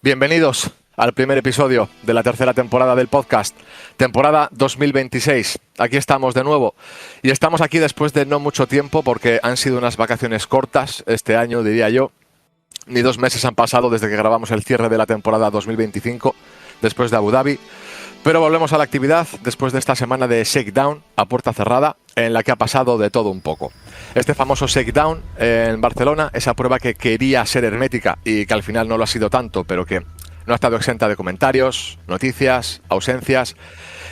Bienvenidos al primer episodio de la tercera temporada del podcast, temporada 2026. Aquí estamos de nuevo y estamos aquí después de no mucho tiempo porque han sido unas vacaciones cortas este año, diría yo. Ni 2 meses han pasado desde que grabamos el cierre de la temporada 2025 después de Abu Dhabi. Pero volvemos a la actividad después de esta semana de shakedown a puerta cerrada en la que ha pasado de todo un poco. Este famoso shakedown en Barcelona, esa prueba que quería ser hermética y que al final no lo ha sido tanto, pero que no ha estado exenta de comentarios, noticias, ausencias,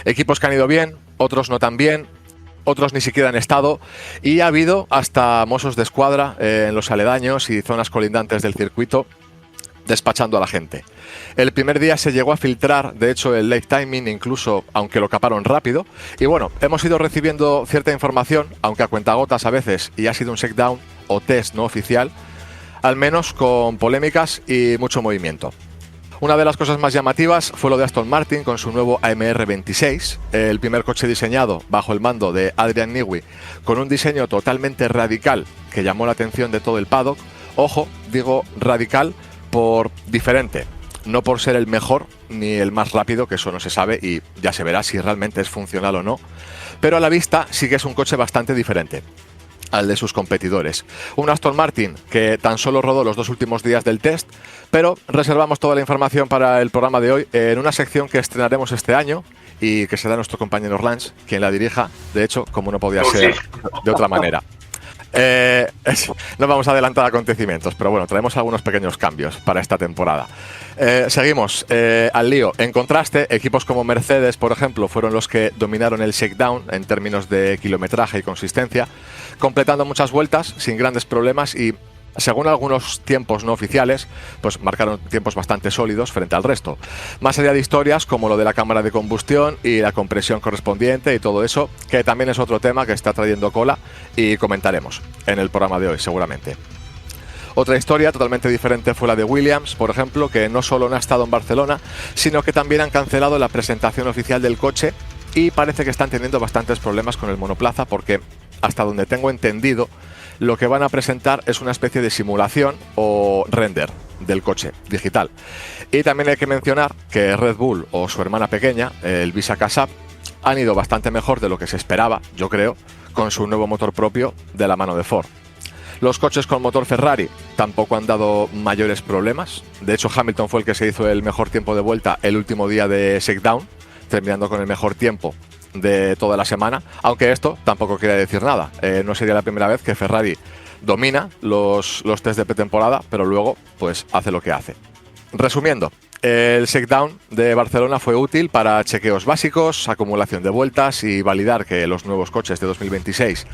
equipos que han ido bien, otros no tan bien, otros ni siquiera han estado, y ha habido hasta mozos de escuadra en los aledaños y zonas colindantes del circuito despachando a la gente. El primer día se llegó a filtrar, de hecho, el late timing, incluso aunque lo caparon rápido. Y bueno, hemos ido recibiendo cierta información, aunque a cuentagotas a veces, y ha sido un shakedown o test no oficial, al menos con polémicas y mucho movimiento. Una de las cosas más llamativas fue lo de Aston Martin con su nuevo AMR 26, el primer coche diseñado bajo el mando de Adrian Newey, con un diseño totalmente radical que llamó la atención de todo el paddock. Ojo, digo radical por diferente, no por ser el mejor ni el más rápido, que eso no se sabe y ya se verá si realmente es funcional o no, pero a la vista sí que es un coche bastante diferente al de sus competidores. Un Aston Martin que tan solo rodó los 2 últimos días del test, pero reservamos toda la información para el programa de hoy en una sección que estrenaremos este año y que será nuestro compañero Lance quien la dirija, de hecho, como no podía ser de otra manera. No vamos a adelantar acontecimientos, pero bueno, traemos algunos pequeños cambios para esta temporada. Seguimos al lío. En contraste, equipos como Mercedes, por ejemplo, fueron los que dominaron el shakedown en términos de kilometraje y consistencia, completando muchas vueltas sin grandes problemas y, según algunos tiempos no oficiales, pues marcaron tiempos bastante sólidos frente al resto. Más allá de historias como lo de la cámara de combustión y la compresión correspondiente y todo eso, que también es otro tema que está trayendo cola y comentaremos en el programa de hoy seguramente. Otra historia totalmente diferente fue la de Williams, por ejemplo, que no solo no ha estado en Barcelona, sino que también han cancelado la presentación oficial del coche y parece que están teniendo bastantes problemas con el monoplaza porque, hasta donde tengo entendido, lo que van a presentar es una especie de simulación o render del coche digital. Y también hay que mencionar que Red Bull o su hermana pequeña, el Visa Casap, han ido bastante mejor de lo que se esperaba, yo creo, con su nuevo motor propio de la mano de Ford. Los coches con motor Ferrari tampoco han dado mayores problemas. De hecho, Hamilton fue el que se hizo el mejor tiempo de vuelta el último día de shakedown, terminando con el mejor tiempo de toda la semana, aunque esto tampoco quiere decir nada. No sería la primera vez que Ferrari domina los test de pretemporada, pero luego pues hace lo que hace. Resumiendo, el shakedown de Barcelona fue útil para chequeos básicos, acumulación de vueltas y validar que los nuevos coches de 2026,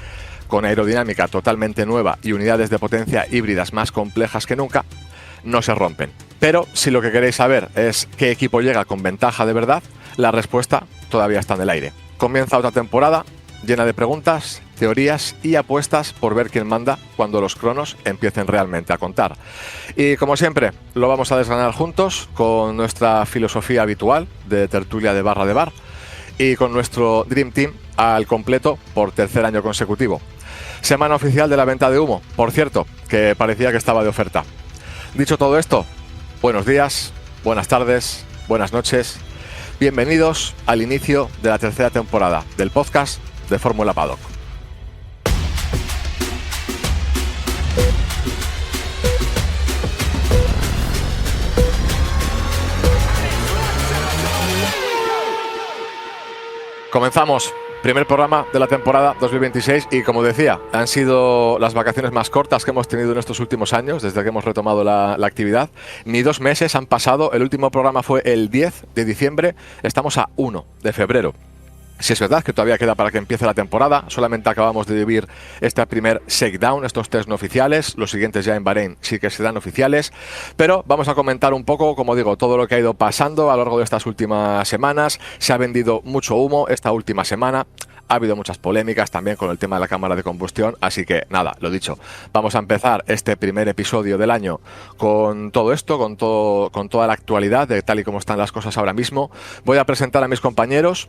con aerodinámica totalmente nueva y unidades de potencia híbridas más complejas que nunca, no se rompen. Pero si lo que queréis saber es qué equipo llega con ventaja de verdad, la respuesta todavía está en el aire. Comienza otra temporada llena de preguntas, teorías y apuestas por ver quién manda cuando los cronos empiecen realmente a contar. Y como siempre, lo vamos a desgranar juntos con nuestra filosofía habitual de tertulia de barra de bar y con nuestro Dream Team al completo por tercer año consecutivo. Semana oficial de la venta de humo, por cierto, que parecía que estaba de oferta. Dicho todo esto, buenos días, buenas tardes, buenas noches. Bienvenidos al inicio de la tercera temporada del podcast de Fórmula Paddock. Comenzamos. Primer programa de la temporada 2026 y, como decía, han sido las vacaciones más cortas que hemos tenido en estos últimos años, desde que hemos retomado la actividad. Ni 2 meses han pasado, el último programa fue el 10 de diciembre, estamos a 1 de febrero. Si es verdad que todavía queda para que empiece la temporada, solamente acabamos de vivir este primer shakedown, estos test no oficiales, los siguientes ya en Bahrein sí que serán oficiales, pero vamos a comentar un poco, como digo, todo lo que ha ido pasando a lo largo de estas últimas semanas. Se ha vendido mucho humo esta última semana, ha habido muchas polémicas también con el tema de la cámara de combustión, así que nada, lo dicho, vamos a empezar este primer episodio del año con todo esto, con toda la actualidad de tal y como están las cosas ahora mismo. Voy a presentar a mis compañeros.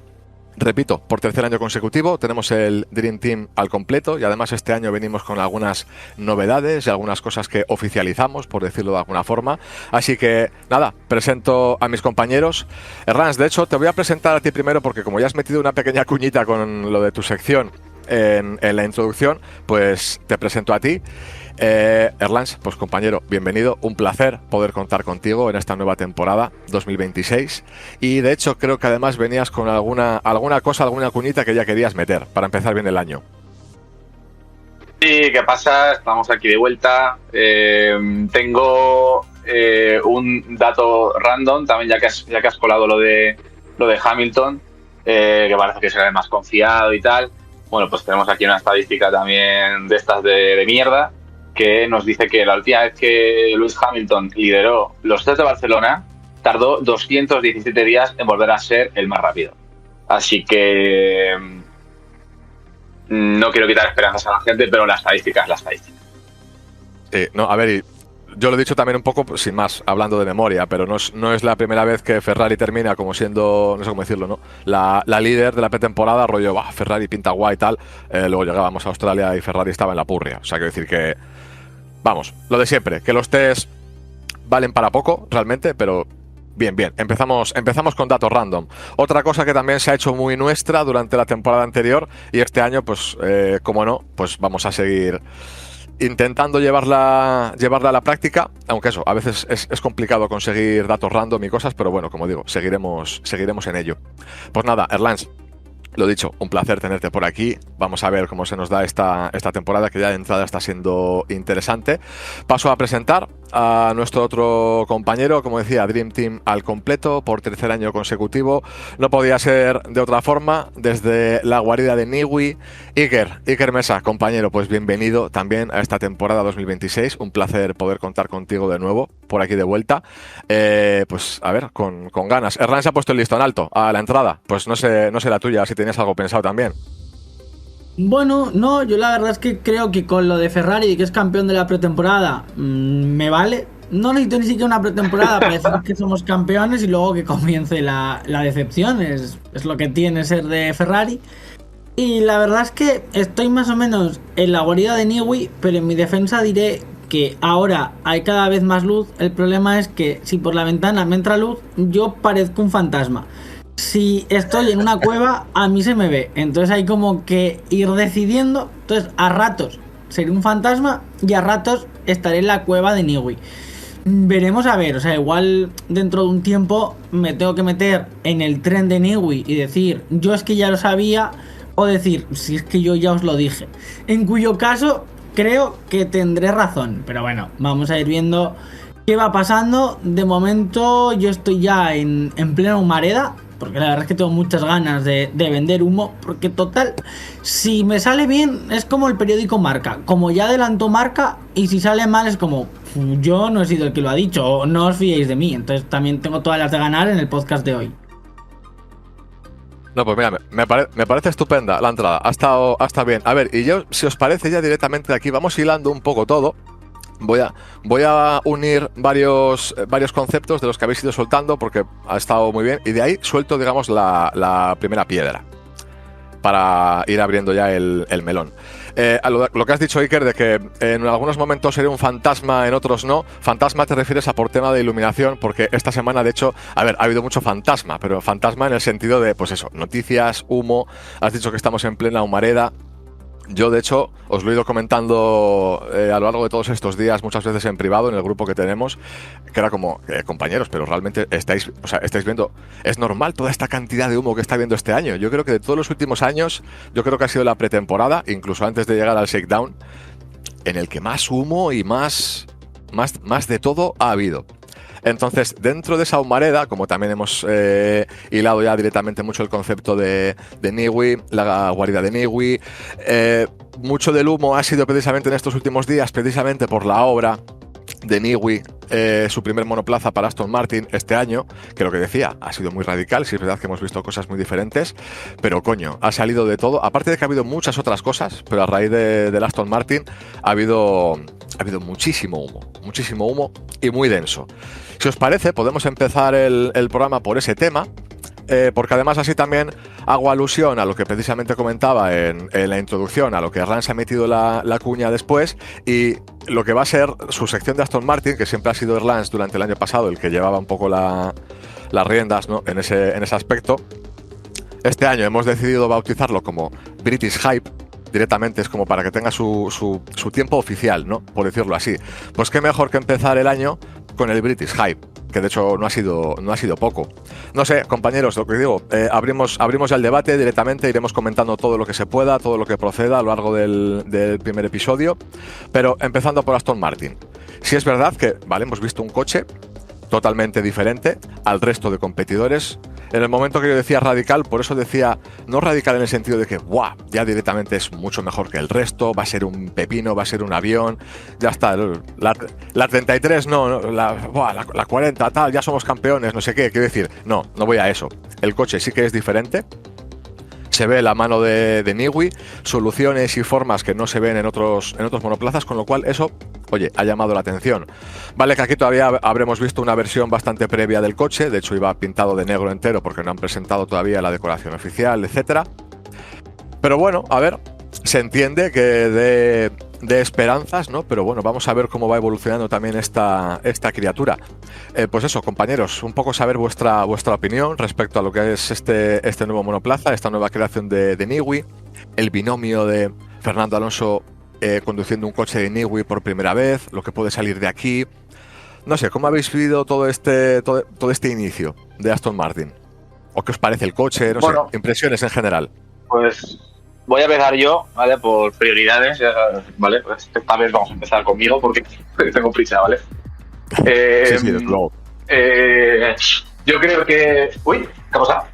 Repito, por tercer año consecutivo tenemos el Dream Team al completo y además este año venimos con algunas novedades y algunas cosas que oficializamos, por decirlo de alguna forma. Así que nada, presento a mis compañeros. Erlans, de hecho te voy a presentar a ti primero porque como ya has metido una pequeña cuñita con lo de tu sección en la introducción, pues te presento a ti. Erlans, pues compañero, bienvenido, un placer poder contar contigo en esta nueva temporada 2026 y de hecho creo que además venías con alguna cuñita que ya querías meter para empezar bien el año. Sí, ¿qué pasa? Estamos aquí de vuelta. Tengo un dato random también, ya que has colado lo de Hamilton, que parece que será el más confiado y tal. Bueno, pues tenemos aquí una estadística también de estas de mierda, que nos dice que la última vez que Lewis Hamilton lideró los test de Barcelona, tardó 217 días en volver a ser el más rápido. Así que no quiero quitar esperanzas a la gente, pero la estadística es la estadística. Sí, no, a ver, y yo lo he dicho también un poco, sin más, hablando de memoria, pero no es la primera vez que Ferrari termina como siendo, no sé cómo decirlo, ¿no? La líder de la pretemporada, rollo, Ferrari pinta guay y tal. Luego llegábamos a Australia y Ferrari estaba en la purria. O sea, quiero decir que, vamos, lo de siempre, que los test valen para poco, realmente, pero bien. Empezamos con datos random. Otra cosa que también se ha hecho muy nuestra durante la temporada anterior y este año, pues, como no, pues vamos a seguir intentando llevarla a la práctica, aunque eso, a veces es complicado conseguir datos random y cosas, pero bueno, como digo, seguiremos en ello. Pues nada, Erlans, lo dicho, un placer tenerte por aquí. Vamos a ver cómo se nos da esta temporada, que ya de entrada está siendo interesante. Paso a presentar a nuestro otro compañero, como decía, Dream Team al completo por tercer año consecutivo. No podía ser de otra forma, desde la guarida de Niwi. Iker Mesa, compañero, pues bienvenido también a esta temporada 2026. Un placer poder contar contigo de nuevo, por aquí de vuelta. Pues a ver, con ganas. Erlans se ha puesto el listón alto a la entrada. Pues no sé la tuya, si tenías algo pensado también. Bueno, no, yo la verdad es que creo que con lo de Ferrari, que es campeón de la pretemporada, me vale. No necesito ni siquiera una pretemporada para decir que somos campeones y luego que comience la decepción. Es lo que tiene ser de Ferrari. Y la verdad es que estoy más o menos en la guarida de Niwi, pero en mi defensa diré que ahora hay cada vez más luz. El problema es que si por la ventana me entra luz, yo parezco un fantasma. Si estoy en una cueva, a mí se me ve. Entonces hay como que ir decidiendo. Entonces a ratos seré un fantasma y a ratos estaré en la cueva de Niwi. Veremos a ver, o sea, igual dentro de un tiempo me tengo que meter en el tren de Niwi y decir, yo es que ya lo sabía, o decir, si es que yo ya os lo dije. En cuyo caso creo que tendré razón. Pero bueno, vamos a ir viendo qué va pasando. De momento yo estoy ya en plena humareda, porque la verdad es que tengo muchas ganas de vender humo, porque total, si me sale bien es como el periódico Marca, como ya adelantó Marca, y si sale mal es como, yo no he sido el que lo ha dicho, o no os fiéis de mí. Entonces también tengo todas las de ganar en el podcast de hoy. No, pues mira, me parece estupenda la entrada, ha estado bien. A ver, y yo, si os parece, ya directamente de aquí vamos hilando un poco todo. Voy a unir varios conceptos de los que habéis ido soltando porque ha estado muy bien y de ahí suelto, digamos, la primera piedra para ir abriendo ya el melón. Lo que has dicho, Iker, de que en algunos momentos seré un fantasma, en otros no. Fantasma te refieres a por tema de iluminación, porque esta semana, de hecho, a ver, ha habido mucho fantasma, pero fantasma en el sentido de, pues eso, noticias, humo. Has dicho que estamos en plena humareda. Yo, de hecho, os lo he ido comentando a lo largo de todos estos días, muchas veces en privado, en el grupo que tenemos, que era como, compañeros, pero realmente estáis viendo, es normal toda esta cantidad de humo que está viendo este año. Yo creo que de todos los últimos años, yo creo que ha sido la pretemporada, incluso antes de llegar al shakedown, en el que más humo y más de todo ha habido. Entonces, dentro de esa humareda, como también hemos hilado ya directamente mucho el concepto de Niwi, la guarida de Niwi, mucho del humo ha sido precisamente en estos últimos días, precisamente por la obra de Niwi, su primer monoplaza para Aston Martin este año, que lo que decía, ha sido muy radical, sí es verdad que hemos visto cosas muy diferentes, pero coño, ha salido de todo, aparte de que ha habido muchas otras cosas, pero a raíz del Aston Martin ha habido muchísimo humo y muy denso. Si os parece, podemos empezar el programa por ese tema, porque además así también hago alusión a lo que precisamente comentaba en la introducción, a lo que Erlans ha metido la cuña después, y lo que va a ser su sección de Aston Martin, que siempre ha sido Erlans durante el año pasado el que llevaba un poco las riendas, ¿no?, en ese aspecto. Este año hemos decidido bautizarlo como British Hype. Directamente es como para que tenga su tiempo oficial, ¿no?, por decirlo así. Pues qué mejor que empezar el año con el British Hype, que de hecho no ha sido poco. No sé, compañeros, lo que digo, abrimos ya el debate directamente, iremos comentando todo lo que se pueda, todo lo que proceda a lo largo del primer episodio, pero empezando por Aston Martin. Sí es verdad que, vale, hemos visto un coche totalmente diferente al resto de competidores. En el momento que yo decía radical, por eso decía no radical en el sentido de que ¡buah!, ya directamente es mucho mejor que el resto, va a ser un pepino, va a ser un avión, ya está, la 33 no, la 40 tal, ya somos campeones, no sé qué, quiero decir, no voy a eso. El coche sí que es diferente. Se ve la mano de Newey, soluciones y formas que no se ven en otros monoplazas, con lo cual eso, oye, ha llamado la atención. Vale que aquí todavía habremos visto una versión bastante previa del coche, de hecho iba pintado de negro entero porque no han presentado todavía la decoración oficial, etcétera. Pero bueno, a ver, se entiende que de esperanzas, ¿no? Pero bueno, vamos a ver cómo va evolucionando también esta criatura. Pues eso, compañeros, un poco saber vuestra opinión respecto a lo que es este nuevo monoplaza, esta nueva creación de Newey, el binomio de Fernando Alonso conduciendo un coche de Newey por primera vez, lo que puede salir de aquí. No sé, ¿cómo habéis vivido todo este inicio de Aston Martin? ¿O qué os parece el coche? No sé, impresiones en general. Pues voy a empezar yo, ¿vale? Por prioridades, ¿vale? Esta vez vamos a empezar conmigo porque tengo prisa, ¿vale? Sí, desde luego. Yo creo que... Uy, ¿qué ha pasado?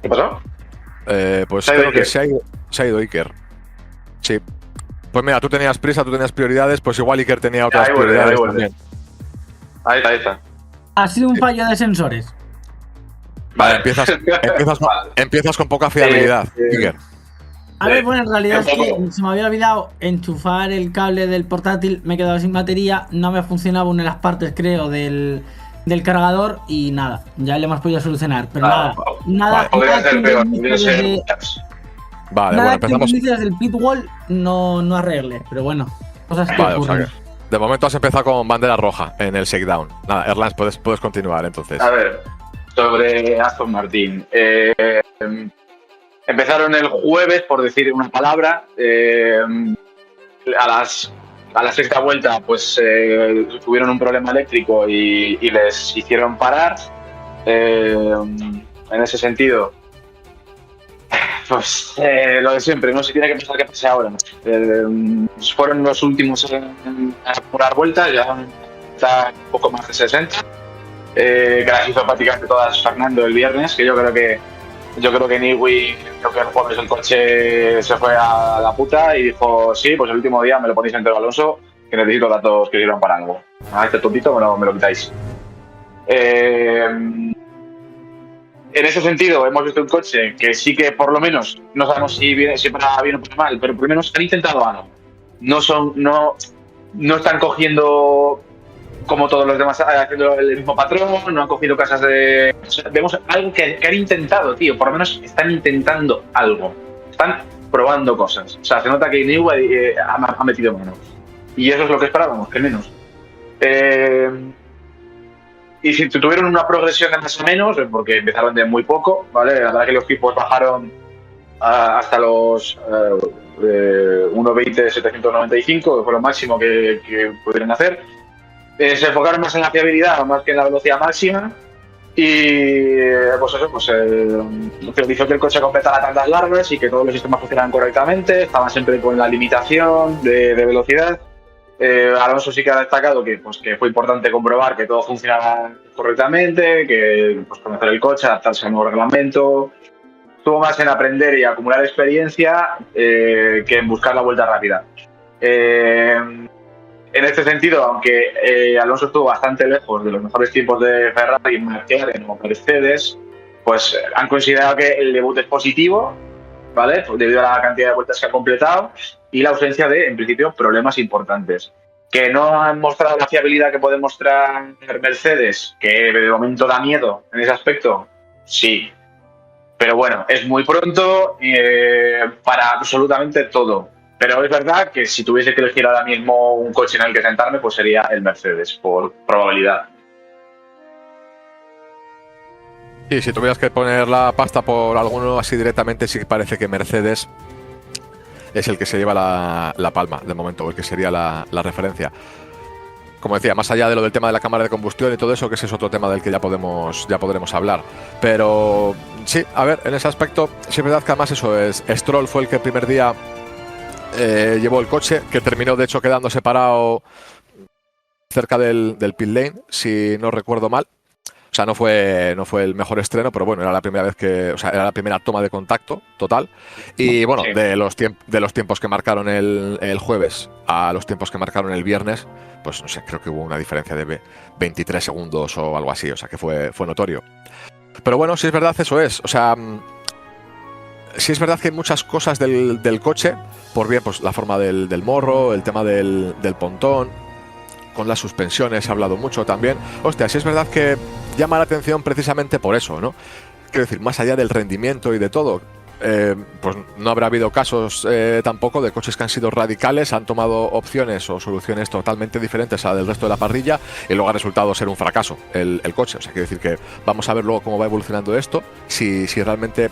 ¿Qué pasó? Pues creo que se ha ido Iker. Sí. Pues mira, tú tenías prisa, tú tenías prioridades, pues igual Iker tenía otras prioridades también. Ahí está. Ha sido un fallo de sensores. Vale, empiezas con poca fiabilidad, Iker. A ver, bueno, en realidad es que se me había olvidado enchufar el cable del portátil, me he quedado sin batería, no me funcionaba una de las partes, creo, del cargador y nada, ya le hemos podido solucionar, pero nada. Podría ser peor, Vale, nada, bueno, empezamos. Que desde el pit wall no arregle, pero bueno, cosas que ocurren. O sea que de momento has empezado con bandera roja en el shakedown. Nada, Erlans, puedes continuar entonces. A ver, sobre Aston Martin. Empezaron el jueves, por decir una palabra. A la sexta vuelta, pues tuvieron un problema eléctrico y les hicieron parar. En ese sentido, pues lo de siempre, no se tiene que pensar qué pasa ahora. Fueron los últimos a apurar vueltas, ya está un poco más de 60. Que las hizo prácticamente todas Fernando el viernes, que yo creo que Newey, creo que el jueves el coche se fue a la puta y dijo, sí, pues el último día me lo ponéis entero, Alonso, que necesito datos que sirvan para algo. A este tontito me lo quitáis. En ese sentido, hemos visto un coche que sí que por lo menos, no sabemos si para bien o para mal, pero por lo menos han intentado algo. No están cogiendo como todos los demás haciendo el mismo patrón, no han cogido casas de... O sea, vemos algo que han intentado, tío, por lo menos están intentando algo. Están probando cosas. O sea, se nota que Newey ha metido mano. Y eso es lo que esperábamos, que menos. Y si tuvieron una progresión de más o menos, porque empezaron de muy poco, ¿vale? La verdad que los tipos bajaron hasta los 1.20.795, que fue lo máximo que pudieron hacer. Se enfocaron más en la fiabilidad, más que en la velocidad máxima. Y pues eso, hizo que el coche completara tandas largas y que todos los sistemas funcionaran correctamente. Estaban siempre con la limitación de velocidad. Alonso sí que ha destacado que fue importante comprobar que todo funcionaba correctamente, que conocer el coche, adaptarse al nuevo reglamento. Estuvo más en aprender y acumular experiencia que en buscar la vuelta rápida. En este sentido, aunque Alonso estuvo bastante lejos de los mejores tiempos de Ferrari, McLaren o Mercedes, pues han considerado que el debut es positivo, ¿vale? Debido a la cantidad de vueltas que ha completado y la ausencia de, en principio, problemas importantes. ¿Que no han mostrado la fiabilidad que puede mostrar Mercedes? ¿Que de momento da miedo en ese aspecto? Sí. Pero bueno, es muy pronto para absolutamente todo. Pero es verdad que si tuviese que elegir ahora mismo un coche en el que sentarme, pues sería el Mercedes, por probabilidad. Y si tuvieras que poner la pasta por alguno así directamente, sí que parece que Mercedes es el que se lleva la palma de momento, o el que sería la referencia. Como decía, más allá de lo del tema de la cámara de combustión y todo eso, que ese es otro tema del que ya podremos hablar. Pero sí, a ver, en ese aspecto, sí es verdad que además eso es. Stroll fue el que el primer día llevó el coche, que terminó de hecho quedando separado cerca del pit lane, si no recuerdo mal. O sea, no fue el mejor estreno, pero bueno, era la primera vez era la primera toma de contacto total. Y bueno, sí, de los tiempos que marcaron el jueves a los tiempos que marcaron el viernes, pues no sé, creo que hubo una diferencia de 23 segundos o algo así, o sea que fue notorio. Pero bueno, sí es verdad, eso es. O sea, sí es verdad que hay muchas cosas del coche, por bien, pues la forma del morro, el tema del pontón, con las suspensiones se ha hablado mucho también. Hostia, sí es verdad que llama la atención precisamente por eso, ¿no? Quiero decir, más allá del rendimiento y de todo, pues no habrá habido casos tampoco de coches que han sido radicales, han tomado opciones o soluciones totalmente diferentes a la del resto de la parrilla y luego ha resultado ser un fracaso el coche. O sea, quiero decir que vamos a ver luego cómo va evolucionando esto, si realmente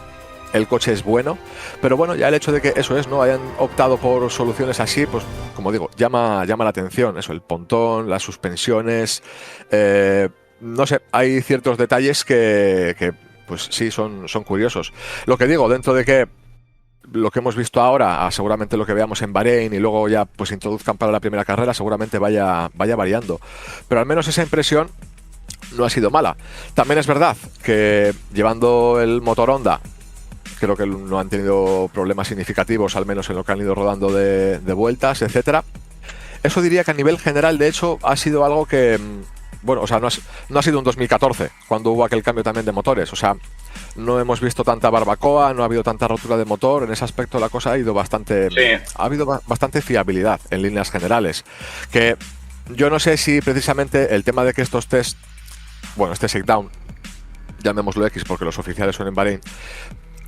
el coche es bueno, pero bueno, ya el hecho de que eso es, ¿no? Hayan optado por soluciones así, pues como digo, llama la atención, eso, el pontón, las suspensiones, no sé, hay ciertos detalles que pues sí, son curiosos. Lo que digo, dentro de que lo que hemos visto ahora, seguramente lo que veamos en Bahrein y luego ya pues introduzcan para la primera carrera, seguramente vaya variando, pero al menos esa impresión no ha sido mala. También es verdad que llevando el motor Honda, creo que no han tenido problemas significativos, al menos en lo que han ido rodando de vueltas, etcétera. Eso diría que a nivel general, de hecho, ha sido algo que, bueno, o sea, no ha sido un 2014, cuando hubo aquel cambio también de motores. O sea, no hemos visto tanta barbacoa, no ha habido tanta rotura de motor. En ese aspecto la cosa ha ido bastante... Sí. Ha habido bastante fiabilidad en líneas generales. Que yo no sé si precisamente el tema de que estos test, bueno, este shakedown, llamémoslo X porque los oficiales son en Bahrein,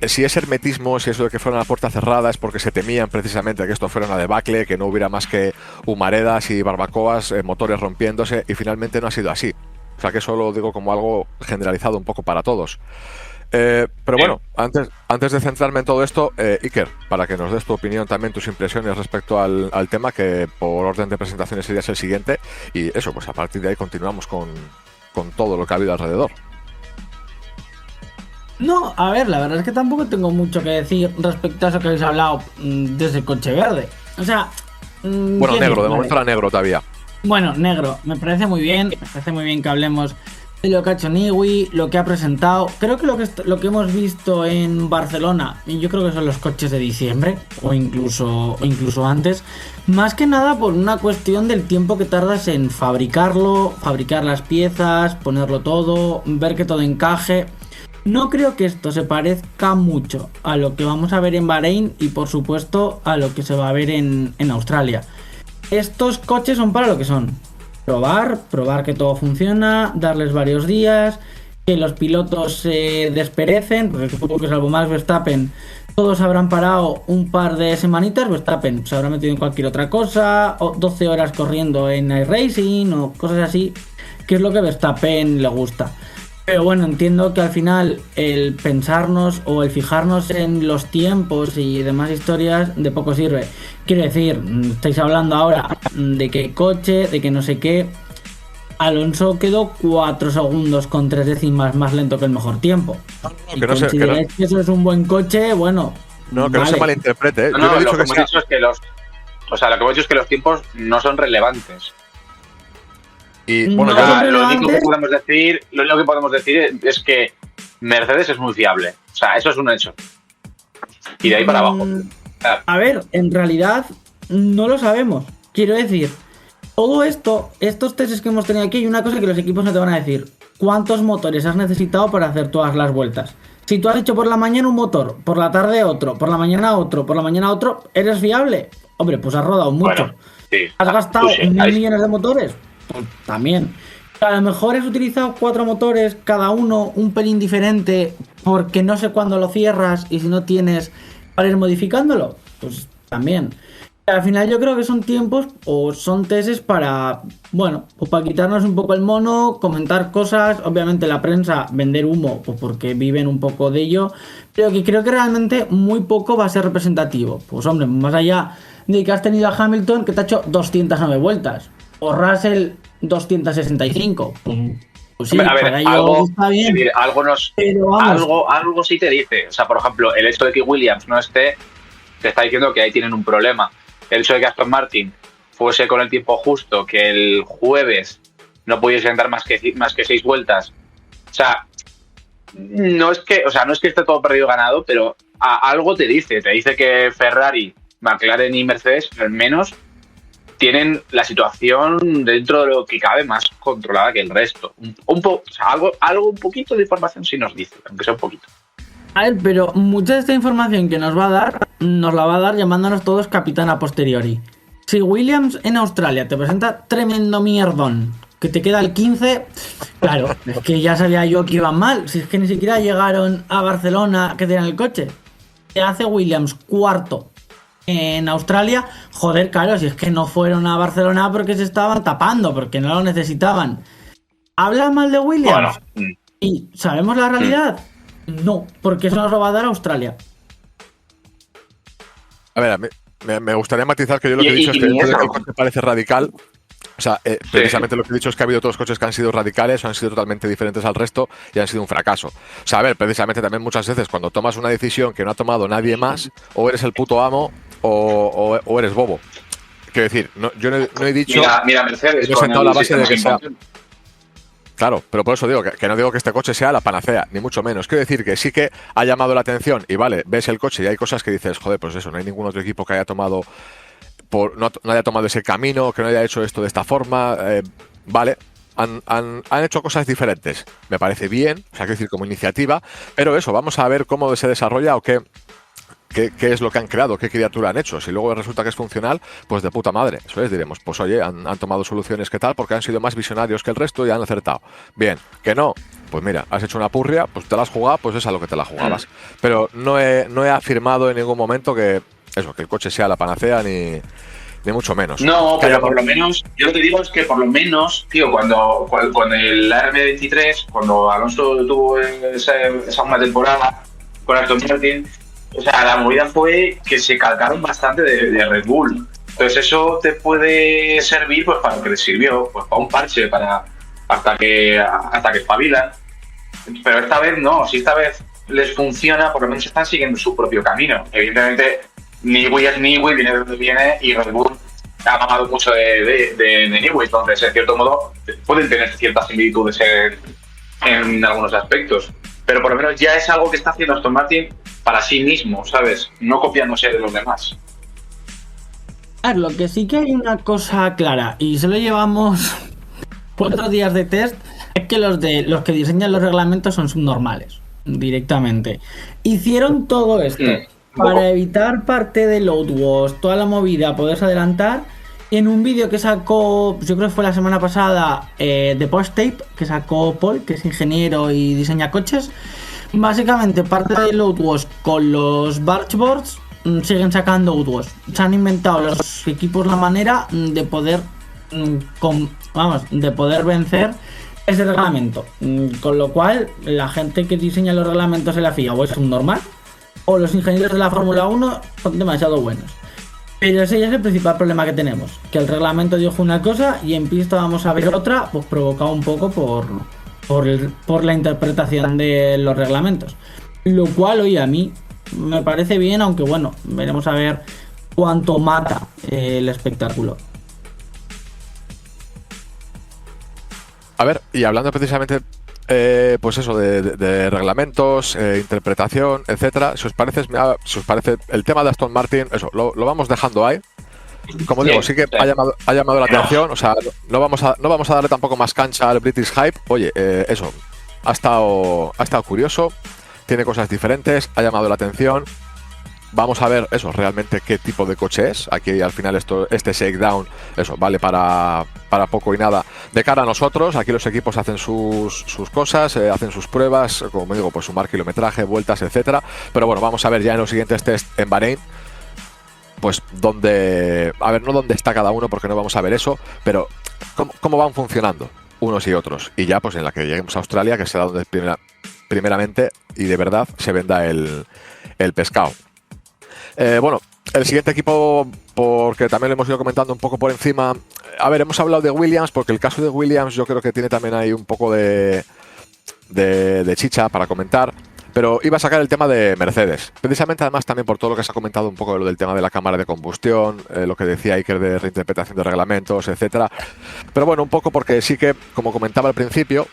si es hermetismo, si es lo de que fuera una puerta cerrada, es porque se temían precisamente que esto fuera una debacle, que no hubiera más que humaredas y barbacoas, motores rompiéndose, y finalmente no ha sido así. O sea que eso lo digo como algo generalizado un poco para todos. Pero bueno, antes de centrarme en todo esto, Iker, para que nos des tu opinión, también tus impresiones respecto al tema, que por orden de presentaciones serías el siguiente, y eso, pues a partir de ahí continuamos con todo lo que ha habido alrededor. No, a ver, la verdad es que tampoco tengo mucho que decir respecto a eso que habéis hablado desde el coche verde. O sea... bueno, negro, de momento era negro todavía. Bueno, negro, me parece muy bien que hablemos de lo que ha hecho Newey, lo que ha presentado. Creo que lo que hemos visto en Barcelona, y yo creo que son los coches de diciembre, o incluso antes, más que nada por una cuestión del tiempo que tardas en fabricarlo, fabricar las piezas, ponerlo todo, ver que todo encaje. No creo que esto se parezca mucho a lo que vamos a ver en Bahrein y por supuesto a lo que se va a ver en Australia. Estos coches son para lo que son. Probar que todo funciona, darles varios días, que los pilotos se desperecen, porque supongo que salvo Max Verstappen, todos habrán parado un par de semanitas. Verstappen se habrá metido en cualquier otra cosa, o 12 horas corriendo en iRacing o cosas así, que es lo que a Verstappen le gusta. Pero bueno, entiendo que al final el pensarnos o el fijarnos en los tiempos y demás historias de poco sirve. Quiero decir, estáis hablando ahora de que coche, de que no sé qué. Alonso quedó 4 segundos con 3 décimas más lento que el mejor dietiempo. Si consideráis que eso es un buen coche, bueno... No, que vale. No se malinterprete, ¿eh? No, yo lo que hemos dicho es que lo que hemos dicho es que los tiempos no son relevantes. Y bueno, lo único que podemos decir es que Mercedes es muy fiable. O sea, eso es un hecho. Y de ahí para abajo. A ver, en realidad no lo sabemos. Quiero decir, todo esto, estos testes que hemos tenido aquí, hay una cosa que los equipos no te van a decir. ¿Cuántos motores has necesitado para hacer todas las vueltas? Si tú has hecho por la mañana un motor, por la tarde otro, por la mañana otro, por la mañana otro, ¿eres fiable? Hombre, pues has rodado mucho. Bueno. Sí. ¿Has gastado Sí, 1.000 millones de motores? Pues también. A lo mejor has utilizado 4 motores, cada uno un pelín diferente, porque no sé cuándo lo cierras y si no tienes para ir modificándolo, pues también. Al final yo creo que son tiempos o son tesis para, bueno, pues para quitarnos un poco el mono, comentar cosas, obviamente la prensa vender humo, pues porque viven un poco de ello, pero que creo que realmente muy poco va a ser representativo. Pues hombre, más allá de que has tenido a Hamilton que te ha hecho 209 vueltas, o Russell 265, pues sí, A ver, para ello está bien. Algo sí te dice. O sea, por ejemplo, el hecho de que Williams no esté, te está diciendo que ahí tienen un problema. El hecho de que Aston Martin fuese con el tiempo justo, que el jueves no pudiesen dar más que 6 vueltas. O sea, no es que esté todo perdido ganado, pero algo te dice que Ferrari, McLaren y Mercedes al menos tienen la situación dentro de lo que cabe más controlada que el resto. Algo un poquito de información sí nos dice, aunque sea un poquito. A ver, pero mucha de esta información que nos va a dar, nos la va a dar llamándonos todos capitán a posteriori. Si Williams en Australia te presenta tremendo mierdón, que te queda el 15, claro, es que ya sabía yo que iban mal. Si es que ni siquiera llegaron a Barcelona que tenían el coche. Te hace Williams cuarto en Australia, joder, claro, si es que no fueron a Barcelona porque se estaban tapando, porque no lo necesitaban. ¿Habla mal de Williams? Bueno. ¿Y sabemos la realidad? No, porque eso nos lo va a dar Australia. A ver, me gustaría matizar que yo lo que he dicho es que el coche parece radical. O sea, precisamente lo que he dicho es que ha habido otros coches que han sido radicales o han sido totalmente diferentes al resto y han sido un fracaso. O sea, a ver, precisamente también muchas veces cuando tomas una decisión que no ha tomado nadie más, o eres el puto amo o eres bobo. Quiero decir, yo no he dicho... Mira Mercedes, no he sentado la base de que sea... Claro, pero por eso digo que no digo que este coche sea la panacea, ni mucho menos. Quiero decir que sí que ha llamado la atención y vale, ves el coche y hay cosas que dices, joder, pues eso, no hay ningún otro equipo que haya tomado no haya tomado ese camino, que no haya hecho esto de esta forma, vale. Han hecho cosas diferentes. Me parece bien, o sea, quiero decir, como iniciativa, pero eso, vamos a ver cómo se desarrolla o qué es lo que han creado, qué criatura han hecho. Si luego resulta que es funcional, pues de puta madre. Eso es, diremos, pues oye, han tomado soluciones que tal, porque han sido más visionarios que el resto y han acertado. Bien, que no, pues mira, has hecho una purria, pues te la has jugado, pues es a lo que te la jugabas. Pero no he afirmado en ningún momento que el coche sea la panacea ni mucho menos. No, pero por lo menos, yo lo que digo es que por lo menos, tío, cuando con el ARM23, cuando Alonso tuvo esa una temporada con Aston Martin, o sea, la movida fue que se calcaron bastante de Red Bull. Entonces eso te puede servir pues para lo que les sirvió, pues para un parche, hasta que espabilan. Pero esta vez no, si esta vez les funciona, por lo menos están siguiendo su propio camino. Evidentemente, Newey viene de donde viene y Red Bull ha mamado mucho de Newey, entonces en cierto modo pueden tener ciertas similitudes en algunos aspectos. Pero por lo menos ya es algo que está haciendo Aston Martin para sí mismo, ¿sabes? No copiándose de los demás. A ver, lo que sí que hay una cosa clara, y solo llevamos 4 días de test, es que los que diseñan los reglamentos son subnormales, directamente. Hicieron todo esto para evitar parte del load wash, toda la movida, poderse adelantar. En un vídeo que sacó, yo creo que fue la semana pasada, de Post Tape, que sacó Paul, que es ingeniero y diseña coches. Básicamente, parte del load wash con los bargeboards siguen sacando load wash. Se han inventado los equipos la manera de poder, de poder vencer ese reglamento. Con lo cual, la gente que diseña los reglamentos en la FIA o es un normal, o los ingenieros de la Fórmula 1 son demasiado buenos. Pero ese ya es el principal problema que tenemos, que el reglamento dijo una cosa y en pista vamos a ver otra, pues provocado un poco por la interpretación de los reglamentos. Lo cual, oye, a mí me parece bien, aunque bueno, veremos a ver cuánto mata el espectáculo. A ver, y hablando precisamente pues eso, de reglamentos, interpretación, etcétera, si os parece el tema de Aston Martin, eso, lo vamos dejando ahí. Como digo, sí que ha llamado la atención, o sea, no vamos a darle tampoco más cancha al British Hype. Oye, eso, ha estado curioso, tiene cosas diferentes, ha llamado la atención. vamos a ver eso, realmente qué tipo de coche es. Aquí al final este shakedown, eso, vale para poco y nada. De cara a nosotros, aquí los equipos hacen sus cosas, hacen sus pruebas, como digo, pues sumar kilometraje, vueltas, etcétera. Pero bueno, vamos a ver ya en los siguientes test en Bahrein, pues dónde, a ver, no dónde está cada uno, porque no vamos a ver eso, pero cómo van funcionando unos y otros. Y ya pues en la que lleguemos a Australia, que será donde primeramente y de verdad se venda el pescado. Bueno, el siguiente equipo, porque también lo hemos ido comentando un poco por encima. A ver, hemos hablado de Williams, porque el caso de Williams yo creo que tiene también ahí un poco de chicha para comentar. Pero iba a sacar el tema de Mercedes, precisamente además también por todo lo que se ha comentado un poco de lo del tema de la cámara de combustión, lo que decía Iker de reinterpretación de reglamentos, etcétera. Pero bueno, un poco porque sí que, como comentaba al principio,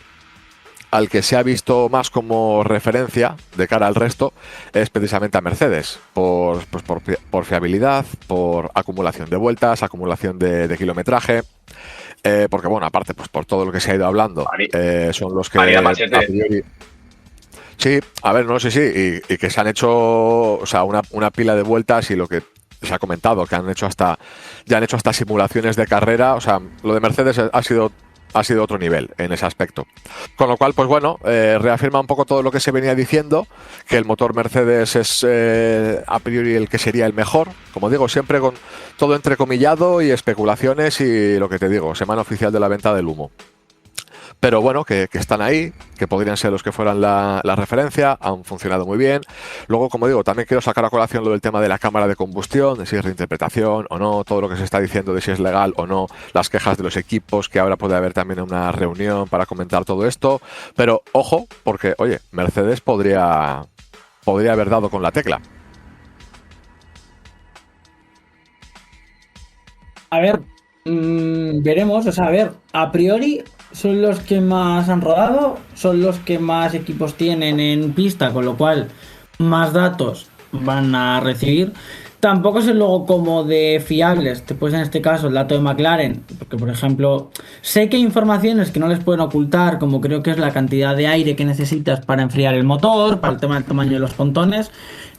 al que se ha visto más como referencia de cara al resto es precisamente a Mercedes, por fiabilidad, por acumulación de vueltas, acumulación de kilometraje, porque bueno, aparte pues por todo lo que se ha ido hablando, son los que a priori... Sí, a ver, no sé si, y que se han hecho, o sea, una pila de vueltas, y lo que se ha comentado, que ya han hecho hasta simulaciones de carrera. O sea, lo de Mercedes ha sido otro nivel en ese aspecto. Con lo cual, pues bueno, reafirma un poco todo lo que se venía diciendo, que el motor Mercedes es a priori el que sería el mejor. Como digo, siempre con todo entrecomillado y especulaciones y lo que te digo, semana oficial de la venta del humo. Pero bueno, que están ahí, que podrían ser los que fueran la referencia, han funcionado muy bien. Luego, como digo, también quiero sacar a colación lo del tema de la cámara de combustión, de si es reinterpretación o no, todo lo que se está diciendo de si es legal o no, las quejas de los equipos, que ahora puede haber también una reunión para comentar todo esto. Pero ojo, porque, oye, Mercedes podría haber dado con la tecla. A ver, veremos, o sea, a ver, a priori son los que más han rodado, son los que más equipos tienen en pista, con lo cual más datos van a recibir. Tampoco es luego como de fiables, pues en este caso el dato de McLaren, porque por ejemplo, sé que hay informaciones que no les pueden ocultar, como creo que es la cantidad de aire que necesitas para enfriar el motor, para el tema del tamaño de los pontones.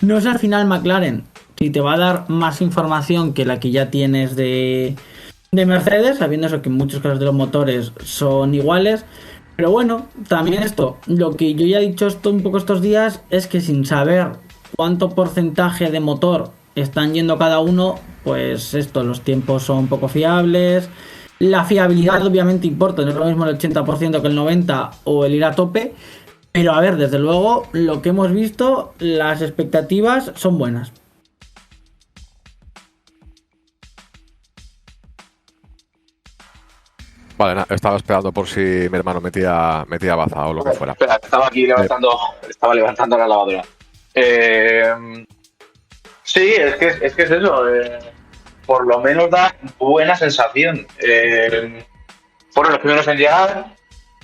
No es al final McLaren si te va a dar más información que la que ya tienes de Mercedes, sabiendo eso, que en muchos casos de los motores son iguales. Pero bueno, también esto, lo que yo ya he dicho un poco estos días, es que sin saber cuánto porcentaje de motor están yendo cada uno, pues esto, los tiempos son poco fiables. La fiabilidad obviamente importa, no es lo mismo el 80% que el 90% o el ir a tope. Pero a ver, desde luego, lo que hemos visto, las expectativas son buenas. Vale, estaba esperando por si mi hermano metía baza o lo que fuera. Espera, estaba aquí estaba levantando la lavadora. Sí, es que es eso. Por lo menos da buena sensación. Fueron los primeros en llegar.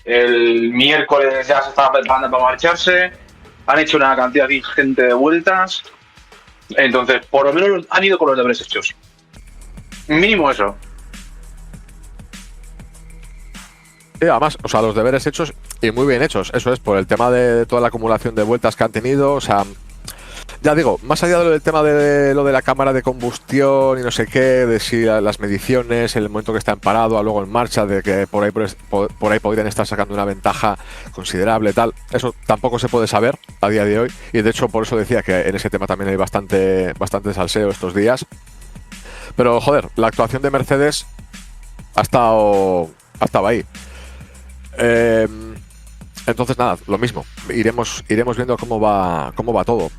El miércoles ya se estaban preparando para marcharse. Han hecho una cantidad ingente de vueltas. Entonces, por lo menos han ido con los deberes hechos. Mínimo eso. Sí, además, o sea, los deberes hechos y muy bien hechos. Eso es, por el tema de toda la acumulación de vueltas que han tenido. O sea, ya digo, más allá de lo del tema de lo de la cámara de combustión y no sé qué, de si las mediciones, el momento que está en parado, a luego en marcha, de que por ahí podrían estar sacando una ventaja considerable, tal. Eso tampoco se puede saber a día de hoy. Y de hecho, por eso decía que en ese tema también hay bastante salseo estos días. Pero, joder, la actuación de Mercedes ha estado ahí. Entonces nada, lo mismo, iremos viendo cómo va todo.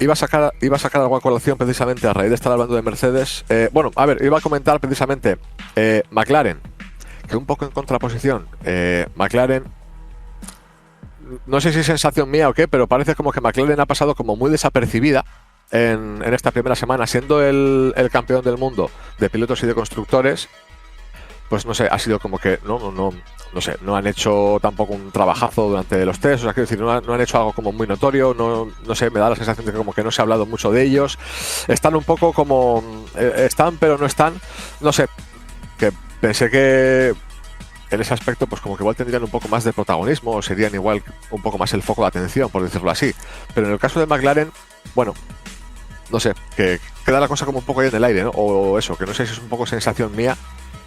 Iba a sacar algo a colación precisamente a raíz de estar hablando de Mercedes. Bueno, a ver, iba a comentar precisamente McLaren, que un poco en contraposición. McLaren, no sé si es sensación mía o qué, pero parece como que McLaren ha pasado como muy desapercibida en esta primera semana, siendo el campeón del mundo de pilotos y de constructores. Pues no sé, ha sido como que no sé, no han hecho tampoco un trabajazo durante los test. O sea, quiero decir, no han hecho algo como muy notorio. No sé, me da la sensación de que como que no se ha hablado mucho de ellos. Están un poco como están, pero no están. No sé, que pensé que en ese aspecto pues como que igual tendrían un poco más de protagonismo, o serían igual un poco más el foco de atención, por decirlo así. Pero en el caso de McLaren bueno, no sé, que queda la cosa como un poco ahí en el aire, ¿no? O eso, que no sé si es un poco sensación mía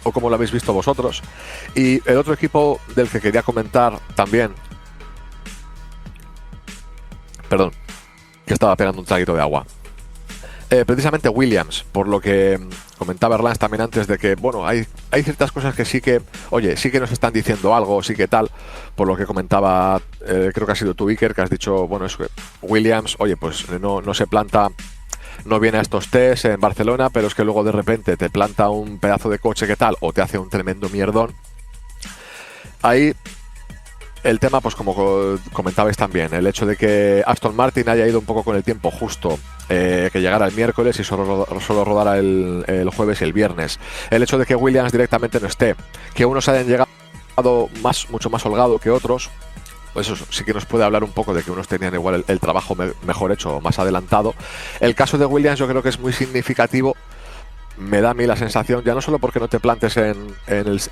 o cómo lo habéis visto vosotros. Y el otro equipo del que quería comentar también, perdón, que estaba pegando un traguito de agua. Precisamente Williams, por lo que comentaba Erlans también antes de que, bueno, hay ciertas cosas que sí que, oye, sí que nos están diciendo algo, sí que tal, por lo que comentaba, creo que ha sido tú, Iker, que has dicho, bueno, es que Williams, oye, pues no se planta, no viene a estos test en Barcelona, pero es que luego de repente te planta un pedazo de coche que tal, o te hace un tremendo mierdón. Ahí el tema, pues como comentabais también, el hecho de que Aston Martin haya ido un poco con el tiempo justo, que llegara el miércoles y solo rodara el jueves y el viernes. El hecho de que Williams directamente no esté, que unos hayan llegado mucho más holgado que otros, pues eso sí que nos puede hablar un poco de que unos tenían igual el trabajo mejor hecho, más adelantado. El caso de Williams yo creo que es muy significativo. Me da a mí la sensación, ya no solo porque no te plantes en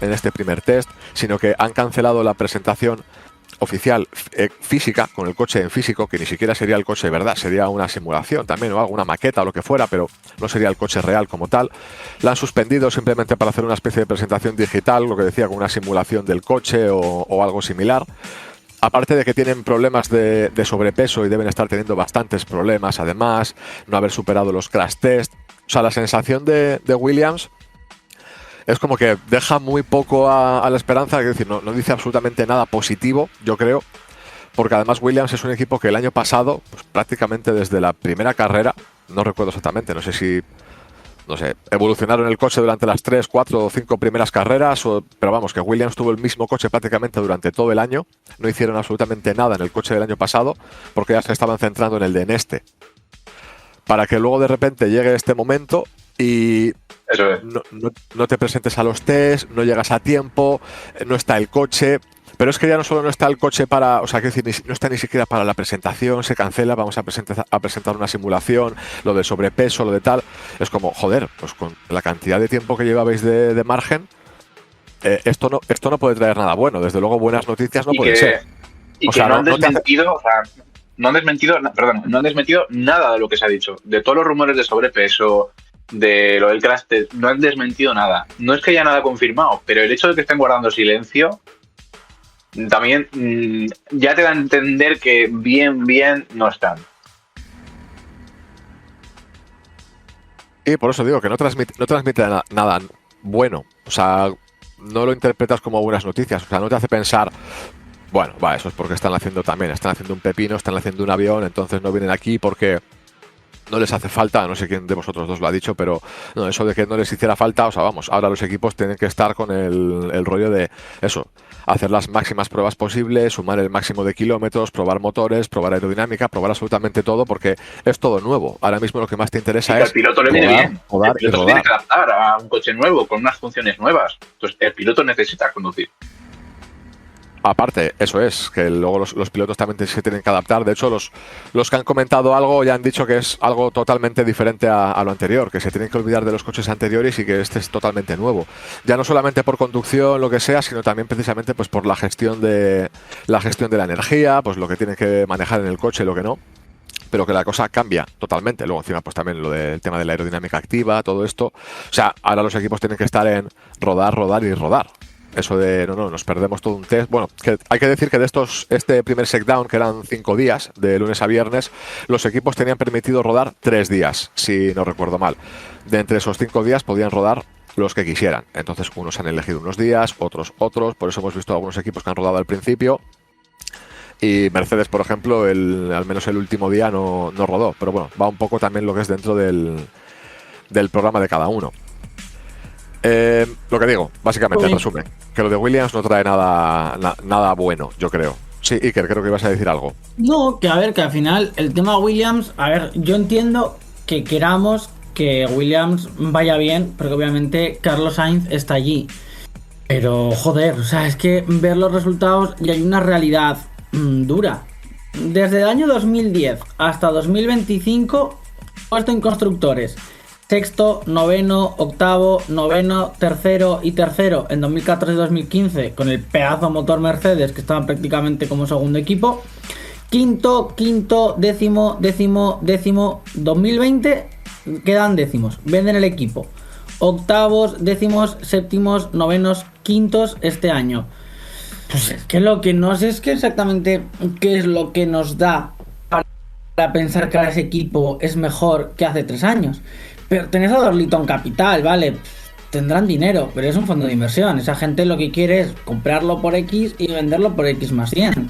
este primer test, sino que han cancelado la presentación oficial física, con el coche en físico, que ni siquiera sería el coche de verdad, sería una simulación también, o alguna maqueta o lo que fuera, pero no sería el coche real como tal. La han suspendido simplemente para hacer una especie de presentación digital, lo que decía, con una simulación del coche o algo similar. Aparte de que tienen problemas de sobrepeso y deben estar teniendo bastantes problemas, además, no haber superado los crash test. O sea, la sensación de Williams es como que deja muy poco a la esperanza, es decir, no dice absolutamente nada positivo, yo creo, porque además Williams es un equipo que el año pasado, pues prácticamente desde la primera carrera, no recuerdo exactamente, no sé, evolucionaron el coche durante las 3, 4 o 5 primeras carreras, pero vamos, que Williams tuvo el mismo coche prácticamente durante todo el año, no hicieron absolutamente nada en el coche del año pasado, porque ya se estaban centrando en el de este. Para que luego de repente llegue este momento y no te presentes a los test, no llegas a tiempo, no está el coche. Pero es que ya no solo no está el coche para, o sea, quiero decir, no está ni siquiera para la presentación, se cancela, vamos a presentar una simulación, lo de sobrepeso, lo de tal. Es como, joder, pues con la cantidad de tiempo que llevabais de margen, esto no puede traer nada bueno. Desde luego, buenas noticias no pueden ser. Y que no han desmentido nada de lo que se ha dicho. De todos los rumores de sobrepeso, de lo del crash test, no han desmentido nada. No es que haya nada confirmado, pero el hecho de que estén guardando silencio también ya te da a entender que bien no están. Y por eso digo que no transmite nada bueno. O sea, no lo interpretas como buenas noticias. O sea, no te hace pensar, bueno, eso es porque están haciendo un pepino, están haciendo un avión, entonces no vienen aquí porque no les hace falta. No sé quién de vosotros dos lo ha dicho, pero no, eso de que no les hiciera falta, o sea, vamos, ahora los equipos tienen que estar con el rollo de eso, hacer las máximas pruebas posibles, sumar el máximo de kilómetros, probar motores, probar aerodinámica, probar absolutamente todo, porque es todo nuevo. Ahora mismo lo que más te interesa es el piloto le viene bien. El piloto se tiene que adaptar a un coche nuevo, con unas funciones nuevas. Entonces, el piloto necesita conducir. Aparte, eso es, que luego los pilotos también se tienen que adaptar. De hecho, los que han comentado algo ya han dicho que es algo totalmente diferente a lo anterior, que se tienen que olvidar de los coches anteriores y que este es totalmente nuevo. Ya no solamente por conducción, lo que sea, sino también precisamente pues por la gestión de la energía, pues lo que tiene que manejar en el coche y lo que no. Pero que la cosa cambia totalmente. Luego encima pues también lo del tema de la aerodinámica activa, todo esto. O sea, ahora los equipos tienen que estar en rodar y rodar. Eso de, nos perdemos todo un test. Bueno, que hay que decir que de este primer shakedown, que eran 5 días, de lunes a viernes, los equipos tenían permitido rodar 3 días, si no recuerdo mal. De entre esos 5 días podían rodar los que quisieran. Entonces, unos han elegido unos días, otros. Por eso hemos visto algunos equipos que han rodado al principio. Y Mercedes, por ejemplo, al menos el último día no rodó. Pero bueno, va un poco también lo que es dentro del programa de cada uno. Lo que digo, básicamente, en resumen, que lo de Williams no trae nada bueno, yo creo. Sí, Iker, creo que ibas a decir algo. No, que al final el tema Williams, yo entiendo que queramos que Williams vaya bien, porque obviamente Carlos Sainz está allí. Pero joder, o sea, es que ver los resultados y hay una realidad dura. Desde el año 2010 hasta 2025, puesto en constructores. Sexto, noveno, octavo, noveno, tercero y tercero en 2014 y 2015 con el pedazo motor Mercedes, que estaban prácticamente como segundo equipo. quinto, décimo, 2020 quedan décimos, venden el equipo. Octavos, décimos, séptimos, novenos, quintos este año. Pues es que lo que no sé es que exactamente qué es lo que nos da para pensar que ahora ese equipo es mejor que hace 3 años. Pero tenés a Dorliton Capital, ¿vale? Tendrán dinero, pero es un fondo de inversión. Esa gente lo que quiere es comprarlo por X y venderlo por X más 100.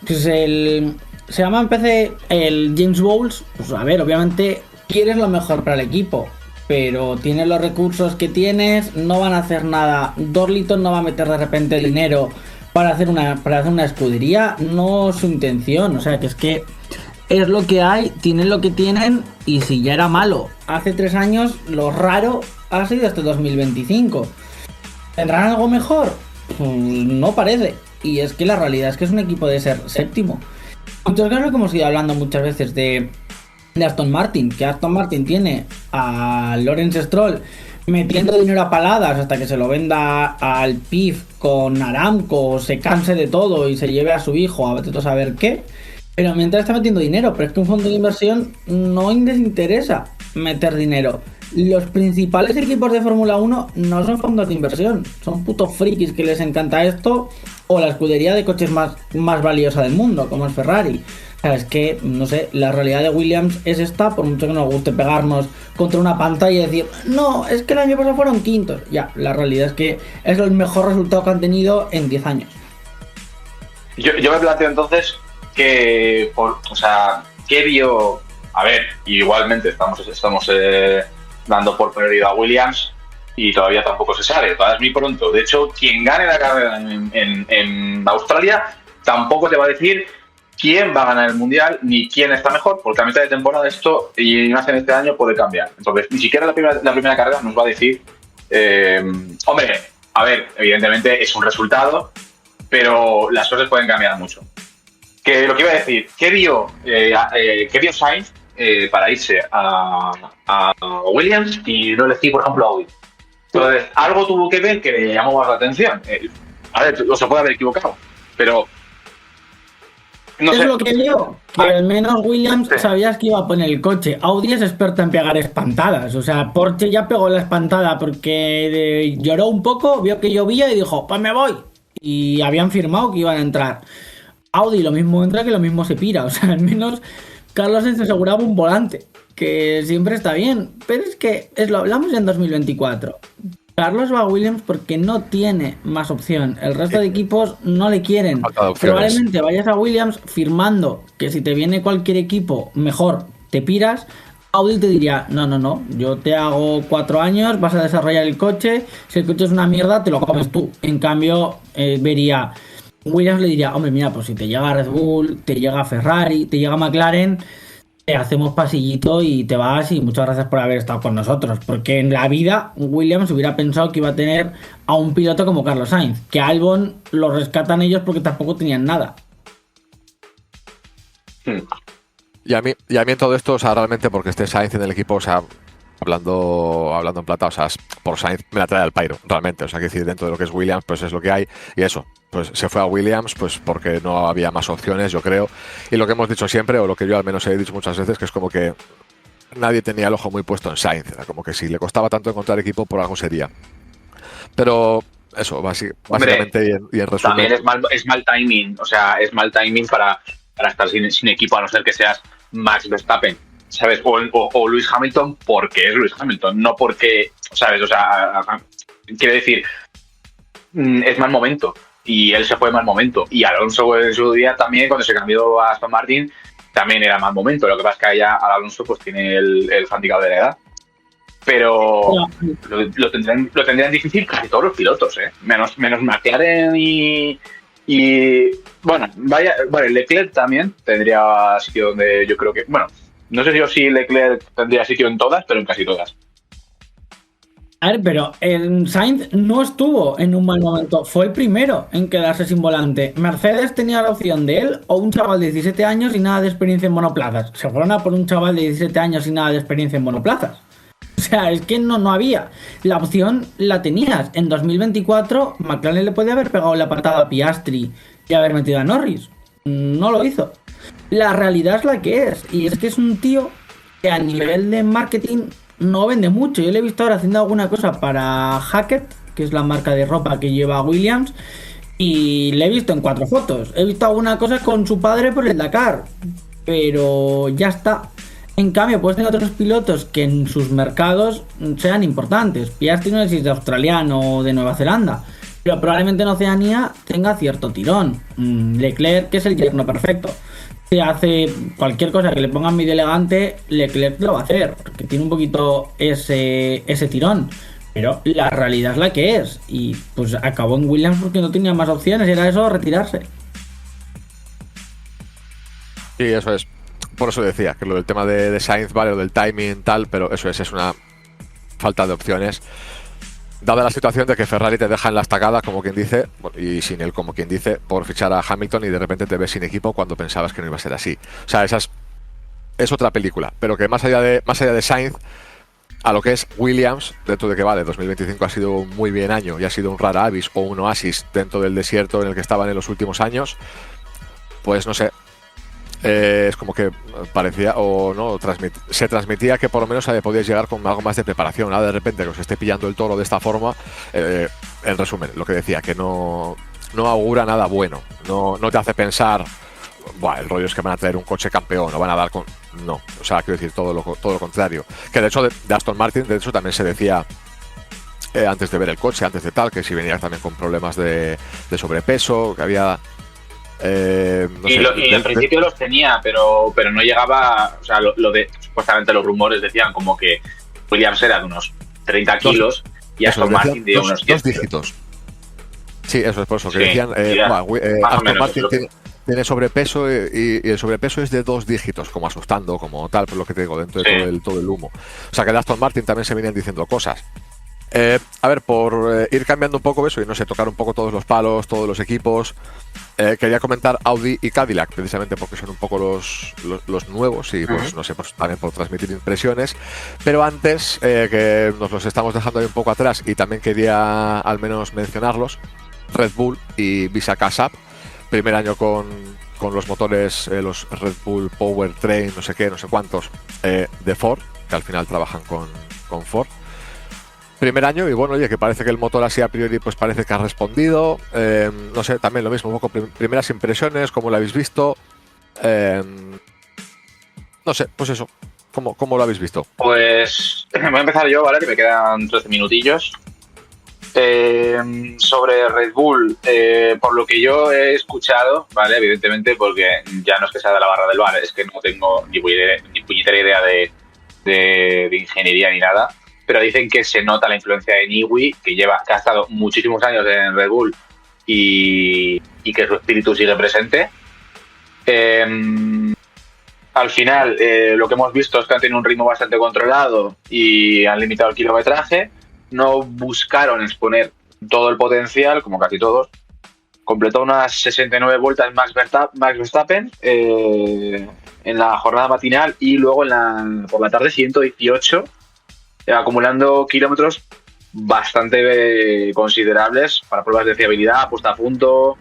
Pues se llama en PC el James Bowles. Pues a ver, obviamente quieres lo mejor para el equipo, pero tienes los recursos que tienes, no van a hacer nada. Dorliton no va a meter de repente dinero para hacer una escudería, no es su intención. O sea, que es lo que hay, tienen lo que tienen, y si ya era malo hace 3 años, lo raro ha sido hasta 2025. ¿Tendrán algo mejor? Pues no parece. Y es que la realidad es que es un equipo de ser séptimo. Entonces, claro que hemos ido hablando muchas veces de Aston Martin, que Aston Martin tiene a Lawrence Stroll metiendo dinero a paladas hasta que se lo venda al PIF con Aramco, se canse de todo y se lleve a su hijo a vete a saber qué. Pero mientras está metiendo dinero, pero es que un fondo de inversión no les interesa meter dinero. Los principales equipos de Fórmula 1 no son fondos de inversión, son putos frikis que les encanta esto, o la escudería de coches más valiosa del mundo, como es Ferrari. O sea, es que, no sé, la realidad de Williams es esta, por mucho que nos guste pegarnos contra una pantalla y decir, no, es que el año pasado fueron quintos. Ya, la realidad es que es el mejor resultado que han tenido en 10 años. Yo me planteo entonces que, ¿qué vio? A ver, igualmente estamos dando por prioridad a Williams y todavía tampoco se sabe, todavía es muy pronto. De hecho, quien gane la carrera en Australia tampoco te va a decir quién va a ganar el Mundial ni quién está mejor, porque a mitad de temporada esto, y más en este año, puede cambiar. Entonces, ni siquiera la primera carrera nos va a decir, hombre, a ver, evidentemente es un resultado, pero las cosas pueden cambiar mucho. Que lo que iba a decir, ¿qué vio Sainz para irse a Williams y no elegí, por ejemplo, a Audi? Entonces, algo tuvo que ver que le llamó más la atención. A ver, o se puede haber equivocado, pero no sé. Es lo que vio, que al menos Williams sabías que iba a poner el coche. Audi es experta en pegar espantadas. O sea, Porsche ya pegó la espantada porque lloró un poco, vio que llovía y dijo, pues me voy. Y habían firmado que iban a entrar. Audi lo mismo entra que lo mismo se pira. O sea, al menos Carlos Sainz aseguraba un volante, que siempre está bien. Pero es que lo hablamos en 2024. Carlos va a Williams porque no tiene más opción. El resto de equipos no le quieren. Probablemente vayas a Williams firmando que si te viene cualquier equipo mejor te piras. Audi te diría, no, yo te hago 4 años, vas a desarrollar el coche, si el coche es una mierda te lo comes tú. En cambio, Williams le diría, hombre, mira, pues si te llega Red Bull, te llega Ferrari, te llega McLaren, te hacemos pasillito y te vas, y muchas gracias por haber estado con nosotros. Porque en la vida Williams hubiera pensado que iba a tener a un piloto como Carlos Sainz, que a Albon lo rescatan ellos porque tampoco tenían nada. Y a mí en todo esto, o sea, realmente porque esté Sainz en el equipo, o sea, hablando en plata, o sea, por Sainz me la trae al pairo, realmente. O sea, que decir, dentro de lo que es Williams, pues es lo que hay. Y eso, pues se fue a Williams, pues porque no había más opciones, yo creo. Y lo que hemos dicho siempre, o lo que yo al menos he dicho muchas veces, que es como que nadie tenía el ojo muy puesto en Sainz. Era como que si le costaba tanto encontrar equipo, por algo sería. Pero eso, básicamente, hombre, y en resumen... También es mal timing, o sea, es mal timing para estar sin equipo, a no ser que seas Max Verstappen, ¿sabes? O Lewis Hamilton, porque es Lewis Hamilton, no porque, ¿sabes? O sea, quiere decir, es mal momento, y él se fue en mal momento, y Alonso en su día también, cuando se cambió a Aston Martin, también era mal momento. Lo que pasa es que ya Alonso pues tiene el handicap de la edad, pero lo tendrían difícil casi todos los pilotos, menos McLaren y bueno, Leclerc también tendría sitio donde yo creo que, bueno, no sé si Leclerc tendría sitio en todas, pero en casi todas. A ver, pero el Sainz no estuvo en un mal momento, fue el primero en quedarse sin volante. Mercedes tenía la opción de él o un chaval de 17 años y nada de experiencia en monoplazas. Se fueron a por un chaval de 17 años y nada de experiencia en monoplazas. O sea, es que no había. La opción la tenías. En 2024, McLaren le podía haber pegado la patada a Piastri y haber metido a Norris. No lo hizo. La realidad es la que es. Y es que es un tío que a nivel de marketing no vende mucho. Yo le he visto ahora haciendo alguna cosa para Hackett, que es la marca de ropa que lleva Williams, y le he visto en 4 fotos. He visto alguna cosa con su padre por el Dakar, pero ya está. En cambio, puedes tener otros pilotos que en sus mercados sean importantes. Piastri no es de australiano o de Nueva Zelanda, pero probablemente en Oceanía tenga cierto tirón. Leclerc, que es el yerno perfecto. Si hace cualquier cosa que le pongan medio elegante, Leclerc lo va a hacer, porque tiene un poquito ese tirón. Pero la realidad es la que es. Y pues acabó en Williams porque no tenía más opciones. Era eso, retirarse. Sí, eso es. Por eso decía que lo del tema de Sainz, vale, o del timing tal, pero eso es una falta de opciones. Dada la situación de que Ferrari te deja en la estacada, como quien dice, y sin él, como quien dice, por fichar a Hamilton, y de repente te ves sin equipo cuando pensabas que no iba a ser así. O sea, esa es otra película. Pero que más allá de Sainz, a lo que es Williams, dentro de que vale, 2025 ha sido un muy bien año y ha sido un rara avis o un oasis dentro del desierto en el que estaban en los últimos años, pues no sé. Es como que parecía, o no, se transmitía que por lo menos podías llegar con algo más de preparación. Nada de repente que os esté pillando el toro de esta forma. En resumen, lo que decía, que no augura nada bueno. No te hace pensar, buah, el rollo es que van a traer un coche campeón o van a dar con... No, o sea, quiero decir todo lo contrario. Que de hecho de Aston Martin, de hecho también se decía antes de ver el coche, antes de tal, que si venía también con problemas de sobrepeso, que había... no sé, en principio los tenía, pero no llegaba, o sea, lo de supuestamente los rumores decían como que Williams era de unos 30 kilos y Aston Martin de unos 10. 2 dígitos. Sí, eso es por eso, que Sí, decían Aston Martin tiene sobrepeso y el sobrepeso es de 2 dígitos, como asustando, como tal, por lo que te digo, dentro de todo el humo. O sea, que de Aston Martin también se venían diciendo cosas. A ver, por ir cambiando un poco eso y no sé, tocar un poco todos los palos, todos los equipos, quería comentar Audi y Cadillac, precisamente porque son un poco los nuevos y pues no sé, pues también por transmitir impresiones. Pero antes, que nos los estamos dejando ahí un poco atrás y también quería al menos mencionarlos, Red Bull y Visa Cash App, primer año con los motores, los Red Bull Powertrain, no sé qué, no sé cuántos, de Ford, que al final trabajan con Ford. Primer año y bueno, oye, que parece que el motor así a priori pues parece que ha respondido. No sé, también lo mismo, un poco primeras impresiones, cómo lo habéis visto. No sé, pues eso, ¿cómo lo habéis visto? Pues voy a empezar yo, ¿vale? Que me quedan 13 minutillos. Sobre Red Bull, por lo que yo he escuchado, ¿vale? Evidentemente, porque ya no es que sea de la barra del bar, es que no tengo ni puñetera idea de ingeniería ni nada. Pero dicen que se nota la influencia de Newey, que ha estado muchísimos años en Red Bull y que su espíritu sigue presente. Al final, lo que hemos visto es que han tenido un ritmo bastante controlado y han limitado el kilometraje. No buscaron exponer todo el potencial, como casi todos. Completó unas 69 vueltas Max Verstappen en la jornada matinal y luego por la tarde 118, acumulando kilómetros bastante considerables para pruebas de fiabilidad, puesta a punto.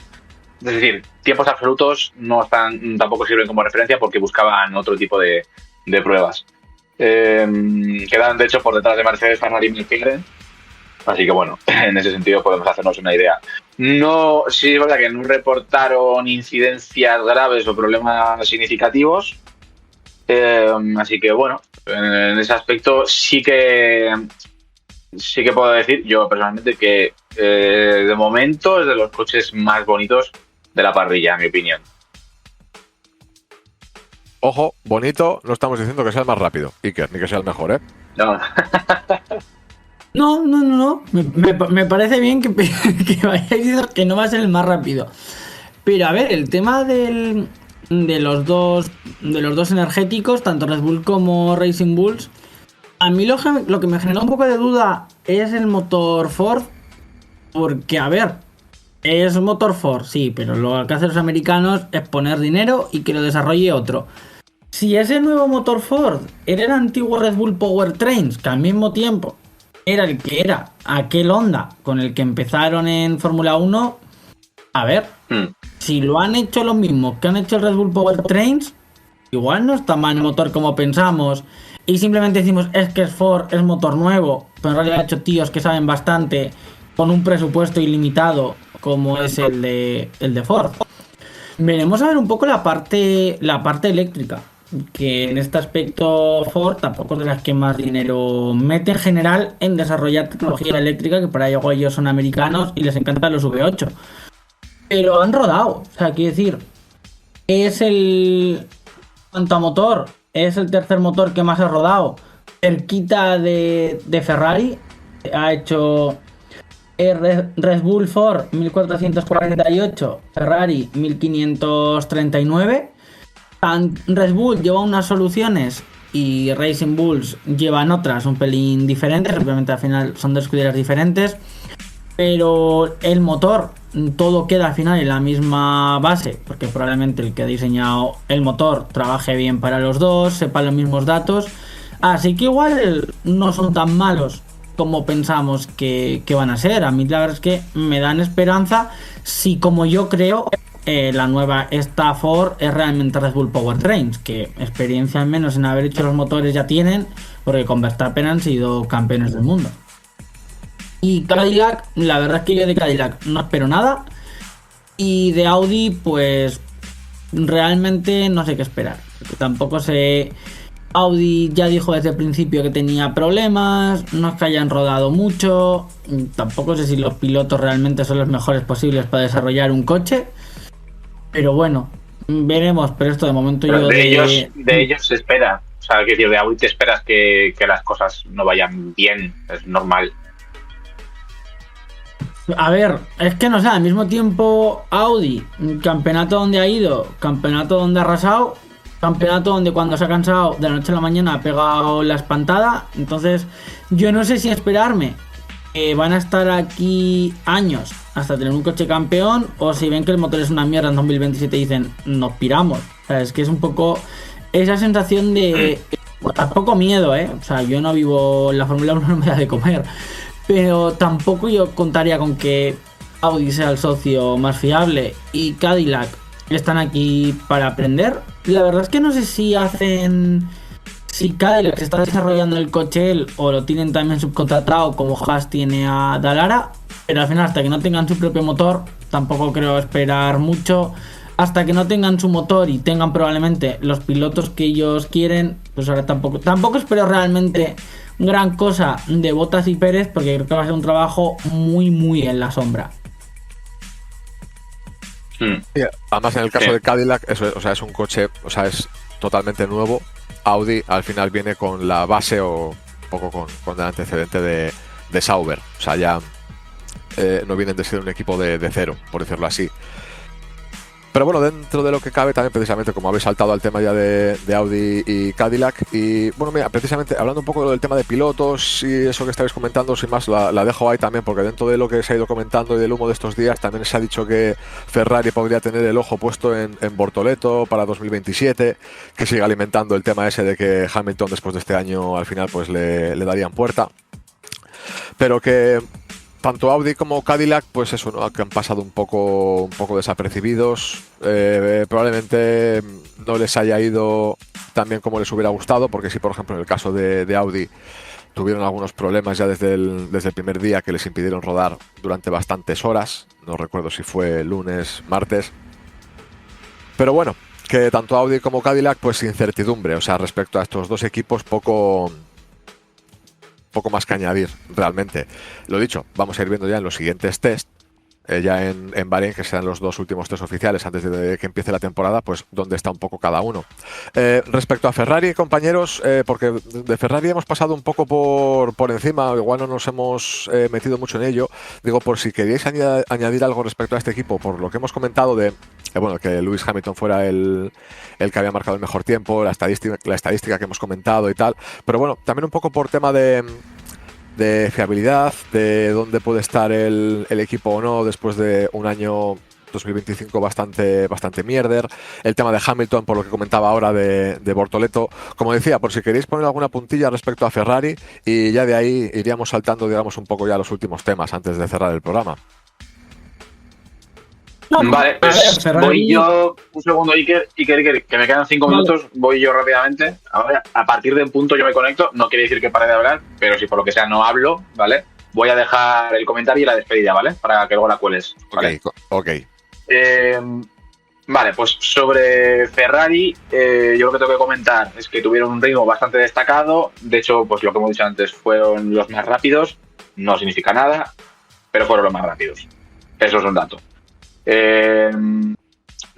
Es decir, tiempos absolutos tampoco sirven como referencia porque buscaban otro tipo de pruebas. Quedan de hecho por detrás de Mercedes, Ferrari y McLaren. Así que bueno, en ese sentido podemos hacernos una idea. No, sí es verdad que no reportaron incidencias graves o problemas significativos. Así que bueno, en ese aspecto sí que puedo decir yo personalmente que de momento es de los coches más bonitos de la parrilla, en mi opinión. Ojo, bonito, no estamos diciendo que sea el más rápido, Iker, ni que sea el mejor, ¿eh? No. No. Me parece bien que vayáis diciendo que no va a ser el más rápido. Pero a ver, el tema de los dos energéticos, tanto Red Bull como Racing Bulls, a mí lo que me generó un poco de duda es el motor Ford. Porque, a ver, es un motor Ford, sí, pero lo que hacen los americanos es poner dinero y que lo desarrolle otro. Si ese nuevo motor Ford era el antiguo Red Bull Powertrains, que al mismo tiempo era el que era aquel Honda con el que empezaron en Fórmula 1, a ver, si lo han hecho lo mismo que han hecho el Red Bull Powertrains, igual no está mal el motor como pensamos. Y simplemente decimos, es que es Ford, es motor nuevo. Pero en realidad ha hecho tíos que saben bastante con un presupuesto ilimitado como es el de Ford. Veremos a ver un poco la parte eléctrica, que en este aspecto Ford tampoco es de las que más dinero mete en general en desarrollar tecnología eléctrica, que para ello ellos son americanos y les encantan los V8. Pero han rodado, o sea, quiero decir, es el... cuanto a motor, es el tercer motor que más ha rodado, cerquita de Ferrari. Ha hecho Red Bull Ford 1448, Ferrari 1539. Red Bull lleva unas soluciones y Racing Bulls llevan otras un pelín diferentes. Obviamente al final son dos escuderías diferentes, pero el motor, todo queda al final en la misma base, porque probablemente el que ha diseñado el motor trabaje bien para los dos, sepa los mismos datos, así que igual no son tan malos como pensamos que van a ser. A mí la verdad es que me dan esperanza si, como yo creo, la nueva esta Ford es realmente Red Bull Powertrains, que experiencia al menos en haber hecho los motores ya tienen, porque con Verstappen han sido campeones del mundo. Y Cadillac, la verdad es que yo de Cadillac no espero nada, y de Audi pues realmente no sé qué esperar, porque tampoco sé. Audi ya dijo desde el principio que tenía problemas, no es que hayan rodado mucho, tampoco sé si los pilotos realmente son los mejores posibles para desarrollar un coche, pero bueno, veremos. Pero esto de momento Pero yo de ellos se espera, o sea, que decir, de Audi te esperas que las cosas no vayan bien, es normal. A ver, es que no sé, al mismo tiempo Audi, campeonato donde ha ido, campeonato donde ha arrasado, campeonato donde cuando se ha cansado de la noche a la mañana ha pegado la espantada. Entonces yo no sé si esperarme que van a estar aquí años hasta tener un coche campeón, o si ven que el motor es una mierda en 2027 y dicen nos piramos. O sea, es que es un poco esa sensación de tampoco miedo, o sea, yo no vivo la Fórmula 1, no me da de comer, pero tampoco yo contaría con que Audi sea el socio más fiable y Cadillac están aquí para aprender. La verdad es que no sé si Cadillac se está desarrollando el coche él o lo tienen también subcontratado como Haas tiene a Dallara, pero al final hasta que no tengan su propio motor tampoco creo esperar mucho. Hasta que no tengan su motor y tengan probablemente los pilotos que ellos quieren, pues ahora tampoco espero realmente gran cosa de Bottas y Pérez, porque creo que va a ser un trabajo muy muy en la sombra. Sí, además en el caso de Cadillac es un coche, o sea, es totalmente nuevo. Audi al final viene con la base o un poco con el antecedente de Sauber, o sea, ya no vienen de ser un equipo de cero, por decirlo así. Pero bueno, dentro de lo que cabe también, precisamente como habéis saltado al tema ya de Audi y Cadillac, y bueno, mira, precisamente hablando un poco del tema de pilotos y eso que estáis comentando, sin más, la dejo ahí también, porque dentro de lo que se ha ido comentando y del humo de estos días, también se ha dicho que Ferrari podría tener el ojo puesto en Bortoleto para 2027, que sigue alimentando el tema ese de que Hamilton después de este año al final pues le darían puerta, pero que tanto Audi como Cadillac, pues eso, ¿no?, que han pasado un poco desapercibidos. Probablemente no les haya ido tan bien como les hubiera gustado, porque sí, por ejemplo, en el caso de Audi tuvieron algunos problemas ya desde el primer día que les impidieron rodar durante bastantes horas. No recuerdo si fue lunes, martes. Pero bueno, que tanto Audi como Cadillac, pues incertidumbre. O sea, respecto a estos dos equipos, poco más que añadir realmente. Lo dicho, vamos a ir viendo ya en los siguientes test, ya en Bahrein, que serán los dos últimos test oficiales antes de que empiece la temporada, pues dónde está un poco cada uno. Respecto a Ferrari, compañeros, porque de Ferrari hemos pasado un poco por encima, igual no nos hemos metido mucho en ello, digo, por si queríais añadir algo respecto a este equipo, por lo que hemos comentado de que Lewis Hamilton fuera el que había marcado el mejor tiempo, la estadística que hemos comentado y tal, pero bueno, también un poco por tema de fiabilidad, de dónde puede estar el equipo o no después de un año 2025 bastante mierder, el tema de Hamilton, por lo que comentaba ahora de Bortoleto, como decía, por si queréis poner alguna puntilla respecto a Ferrari, y ya de ahí iríamos saltando, digamos, un poco ya a los últimos temas antes de cerrar el programa. Vale, pues Ferrari... voy yo, un segundo, Iker, que me quedan 5 minutos, voy yo rápidamente. Ahora, a partir de un punto yo me conecto, no quiere decir que pare de hablar, pero si por lo que sea no hablo, ¿vale? Voy a dejar el comentario y la despedida, ¿vale? Para que luego la cueles, ¿vale? Ok. Vale, pues sobre Ferrari, yo lo que tengo que comentar es que tuvieron un ritmo bastante destacado. De hecho, pues lo que hemos dicho antes, fueron los más rápidos. No significa nada, pero fueron los más rápidos. Eso es un dato. De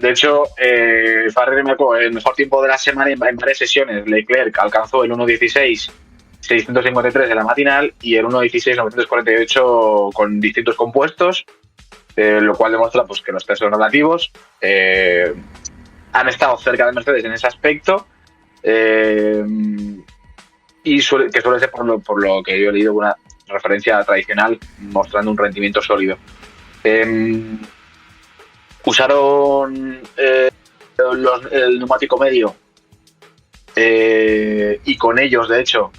hecho, Ferrari marcó el mejor tiempo de la semana en varias sesiones. Leclerc alcanzó el 1.16.653 en la matinal y el 1.16.948 con distintos compuestos, lo cual demuestra pues, que los testos relativos han estado cerca de Mercedes en ese aspecto, y que suele ser por lo que yo he leído una referencia tradicional mostrando un rendimiento sólido. Usaron el neumático medio y con ellos, de hecho,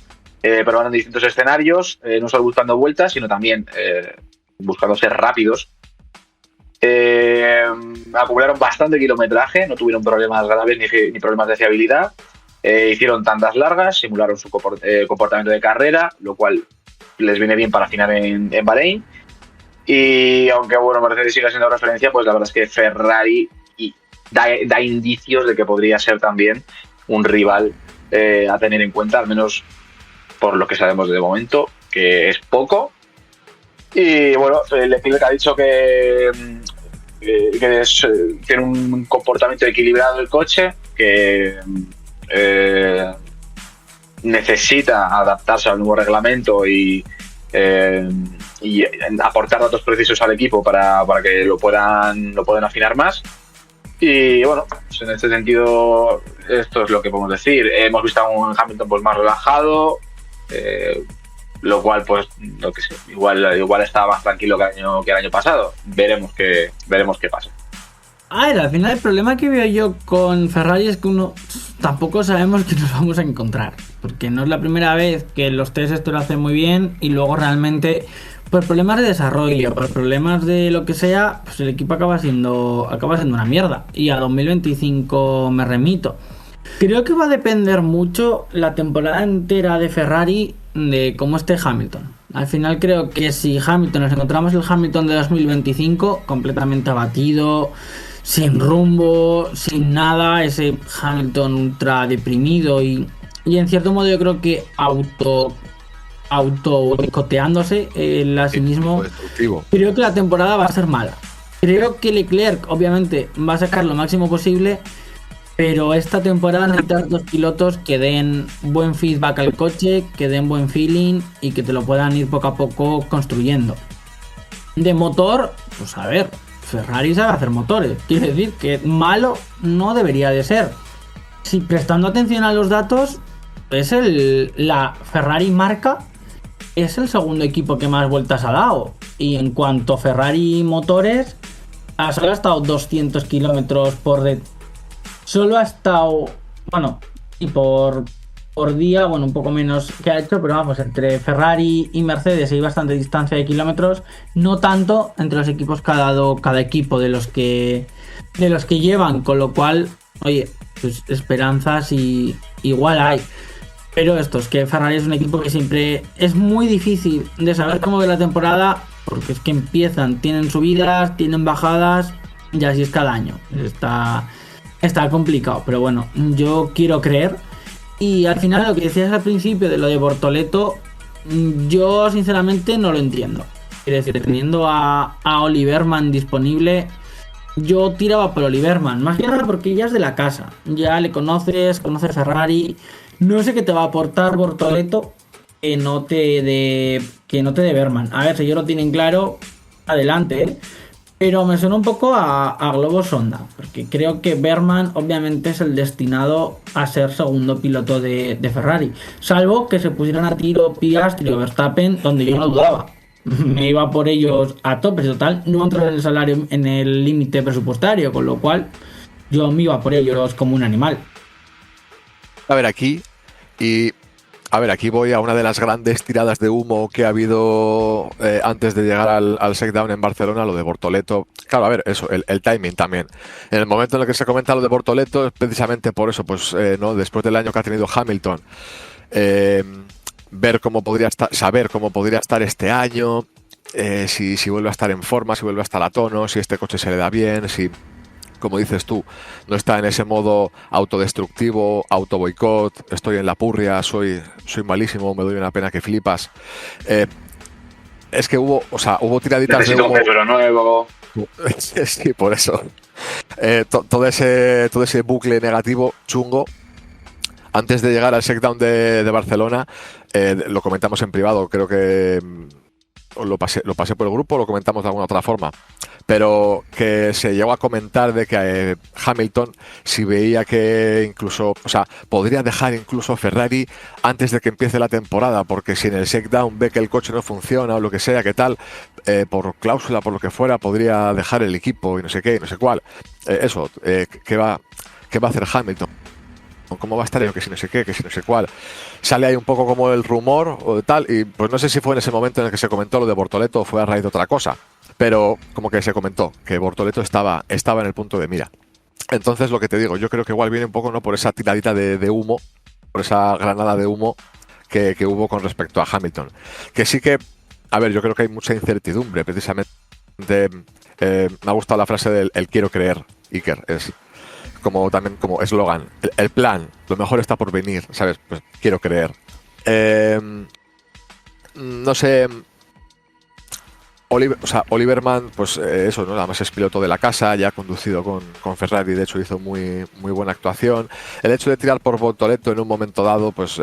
probaron distintos escenarios, no solo buscando vueltas, sino también buscando ser rápidos. Acumularon bastante kilometraje, no tuvieron problemas graves ni problemas de fiabilidad. Hicieron tandas largas, simularon su comportamiento de carrera, lo cual les viene bien para afinar en Bahrein. Y aunque bueno, Mercedes sigue siendo referencia, pues la verdad es que Ferrari da indicios de que podría ser también un rival a tener en cuenta, al menos por lo que sabemos de momento, que es poco. Y bueno, Leclerc ha dicho que tiene un comportamiento equilibrado el coche, que necesita adaptarse al nuevo reglamento y aportar datos precisos al equipo para que lo puedan afinar más. Y bueno, pues en este sentido esto es lo que podemos decir. Hemos visto a un Hamilton pues más relajado, lo cual pues lo que sé, igual estaba más tranquilo que el año pasado. Veremos qué pasa. A ver, al final el problema que veo yo con Ferrari es que tampoco sabemos qué nos vamos a encontrar, porque no es la primera vez que los test esto lo hacen muy bien y luego realmente por problemas de desarrollo, por problemas de lo que sea, pues el equipo acaba siendo una mierda. Y a 2025 me remito. Creo que va a depender mucho la temporada entera de Ferrari de cómo esté Hamilton. Al final creo que si Hamilton, nos encontramos el Hamilton de 2025 completamente abatido, sin rumbo, sin nada, ese Hamilton ultra deprimido y en cierto modo yo creo que auto boicoteándose a sí mismo. Creo que la temporada va a ser mala. Creo que Leclerc obviamente va a sacar lo máximo posible, pero esta temporada necesitas dos pilotos que den buen feedback al coche, que den buen feeling y que te lo puedan ir poco a poco construyendo. De motor, pues a ver, Ferrari sabe hacer motores, quiere decir que malo no debería de ser. Si prestando atención a los datos, es la Ferrari marca es el segundo equipo que más vueltas ha dado. Y en cuanto a Ferrari motores, solo ha estado 200 kilómetros solo ha estado, bueno, y por día, bueno, un poco menos que ha hecho, pero vamos, entre Ferrari y Mercedes hay bastante distancia de kilómetros, no tanto entre los equipos que ha dado cada equipo de los que llevan, con lo cual, oye, pues esperanzas y igual hay. Pero esto es que Ferrari es un equipo que siempre es muy difícil de saber cómo ve la temporada, porque es que tienen subidas, tienen bajadas, y así es cada año. Está complicado, pero bueno, yo quiero creer. Y al final lo que decías al principio de lo de Bortoleto, yo sinceramente no lo entiendo. Quiero decir, teniendo a Oliverman disponible, yo tiraba por Oliverman, más que nada porque ya es de la casa, ya le conoce Ferrari. No sé qué te va a aportar Bortoleto que no te dé Berman. A ver, si ellos lo tienen claro, adelante, ¿eh? Pero me suena un poco a globo sonda, porque creo que Berman obviamente es el destinado a ser segundo piloto de Ferrari, salvo que se pusieran a tiro Piastri o Verstappen, donde yo no dudaba. Me iba por ellos a tope, total, no entran en el salario, en el límite presupuestario, con lo cual yo me iba por ellos como un animal. A ver, aquí, y A ver, aquí voy a una de las grandes tiradas de humo que ha habido antes de llegar al shakedown en Barcelona, lo de Bortoleto. Claro, a ver, eso, el timing también. En el momento en el que se comenta lo de Bortoleto, es precisamente por eso, pues, ¿no? Después del año que ha tenido Hamilton, ver cómo podría estar, saber cómo podría estar este año, si vuelve a estar en forma, si vuelve a estar a tono, si este coche se le da bien, si, como dices tú, no está en ese modo autodestructivo, auto-boicot, estoy en la purria, soy malísimo, me doy una pena que flipas. Es que hubo tiraditas Necesito de humo. un cerebro nuevo. Sí, por eso. Todo ese bucle negativo, chungo. Antes de llegar al shakedown de Barcelona, lo comentamos en privado, creo que lo pasé por el grupo, lo comentamos de alguna otra forma, pero que se llegó a comentar de que Hamilton, si veía que incluso, podría dejar incluso Ferrari antes de que empiece la temporada, porque si en el shakedown ve que el coche no funciona o lo que sea, que tal, por cláusula, por lo que fuera, podría dejar el equipo y no sé qué, no sé cuál. ¿Qué va a hacer Hamilton? ¿Cómo va a estar yo? Que si no sé qué, que si no sé cuál. Sale ahí un poco como el rumor o de tal, y pues no sé si fue en ese momento en el que se comentó lo de Bortoleto o fue a raíz de otra cosa, pero como que se comentó que Bortoleto estaba en el punto de mira. Entonces, lo que te digo, yo creo que igual viene un poco, ¿no?, por esa tiradita de humo, por esa granada de humo que hubo con respecto a Hamilton. Que sí que, a ver, yo creo que hay mucha incertidumbre, precisamente. Me ha gustado la frase del el quiero creer, Iker, es también como eslogan, el plan, lo mejor está por venir, ¿sabes? Pues quiero creer. No sé, Oliverman, pues eso, ¿no? Además es piloto de la casa, ya ha conducido con Ferrari, de hecho hizo muy buena actuación. El hecho de tirar por Bortoleto en un momento dado, pues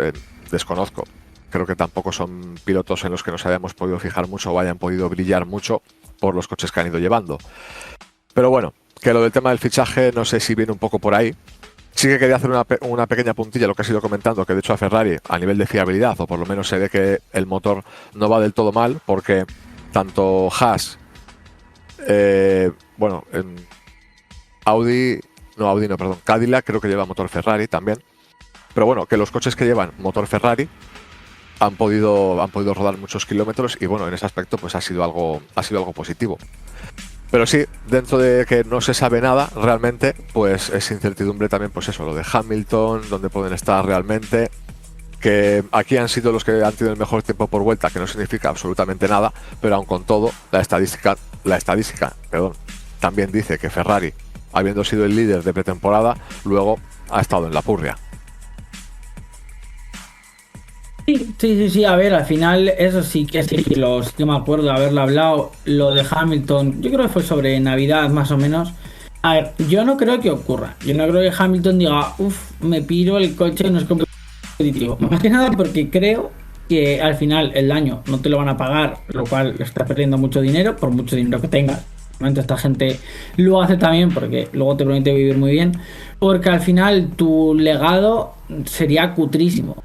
desconozco. Creo que tampoco son pilotos en los que nos hayamos podido fijar mucho o hayan podido brillar mucho por los coches que han ido llevando. Pero bueno, que lo del tema del fichaje no sé si viene un poco por ahí. Sí que quería hacer una pequeña puntilla, lo que has ido comentando, que de hecho a Ferrari, a nivel de fiabilidad, o por lo menos se ve que el motor no va del todo mal, porque tanto Haas, Cadillac creo que lleva motor Ferrari también. Pero bueno, que los coches que llevan motor Ferrari han podido rodar muchos kilómetros y bueno, en ese aspecto pues ha sido algo positivo. Pero sí, dentro de que no se sabe nada realmente, pues es incertidumbre también, pues eso, lo de Hamilton, dónde pueden estar realmente, que aquí han sido los que han tenido el mejor tiempo por vuelta, que no significa absolutamente nada, pero aun con todo, la estadística, también dice que Ferrari, habiendo sido el líder de pretemporada, luego ha estado en la purria. Sí, a ver, al final eso sí que me acuerdo de haberlo hablado, lo de Hamilton, yo creo que fue sobre Navidad más o menos. A ver, yo no creo que ocurra, yo no creo que Hamilton diga, me piro, el coche no es competitivo, más que nada porque creo que al final el daño no te lo van a pagar, lo cual estás perdiendo mucho dinero, por mucho dinero que tengas. Realmente esta gente lo hace también porque luego te permite vivir muy bien, porque al final tu legado sería cutrísimo.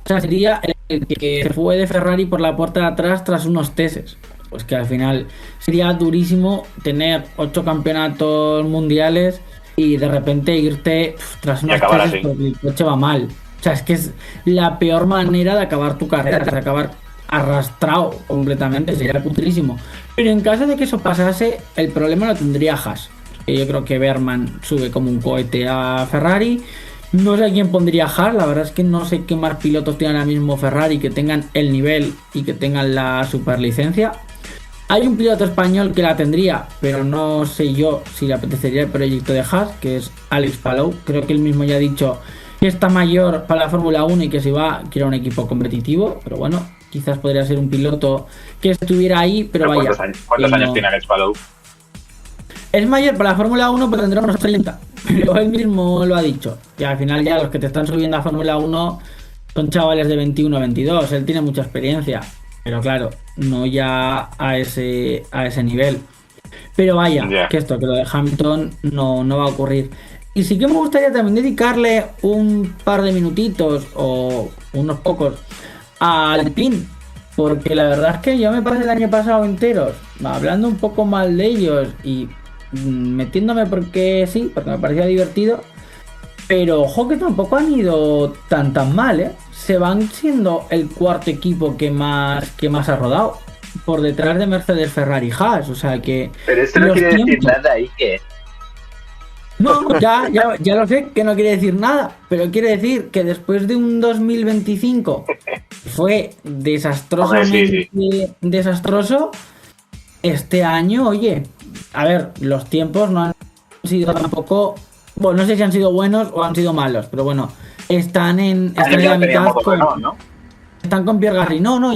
O sea, sería el que se fue de Ferrari por la puerta de atrás tras unos tests. Pues que al final sería durísimo tener 8 campeonatos mundiales y de repente irte tras unos tests porque el coche va mal. O sea, es que es la peor manera de acabar tu carrera, de acabar arrastrado completamente, sería putrísimo. Pero en caso de que eso pasase, el problema lo tendría Haas. Yo creo que Berman sube como un cohete a Ferrari. No sé a quién pondría Haas, la verdad es que no sé qué más pilotos tienen ahora mismo Ferrari que tengan el nivel y que tengan la superlicencia. Hay un piloto español que la tendría, pero no sé yo si le apetecería el proyecto de Haas, que es Alex Palou. Creo que él mismo ya ha dicho que está mayor para la Fórmula 1 y que si va quiere un equipo competitivo, pero bueno, quizás podría ser un piloto que estuviera ahí, pero vaya. ¿Cuántos años tiene Alex Palou? Es mayor para la Fórmula 1, pero tendrá unos 30. Pero él mismo lo ha dicho. Y al final ya los que te están subiendo a Fórmula 1 son chavales de 21 o 22. Él tiene mucha experiencia. Pero claro, no ya a ese nivel. Pero vaya, que lo de Hamilton no va a ocurrir. Y sí que me gustaría también dedicarle un par de minutitos o unos pocos a Alpine. Porque la verdad es que yo me pasé el año pasado enteros hablando un poco mal de ellos y metiéndome porque me parecía divertido. Pero ojo que tampoco han ido tan mal, ¿eh? Se van siendo el cuarto equipo que más ha rodado. Por detrás de Mercedes, Ferrari y Haas. O sea que... Pero esto no quiere decir nada ahí que... No, ya lo sé que no quiere decir nada. Pero quiere decir que después de un 2025 fue desastrosamente desastroso. Este año, oye, a ver, los tiempos no han sido tampoco... Bueno, no sé si han sido buenos o han sido malos, pero bueno, están en la mitad con... ¿no? Están con Pierre Gasly. No,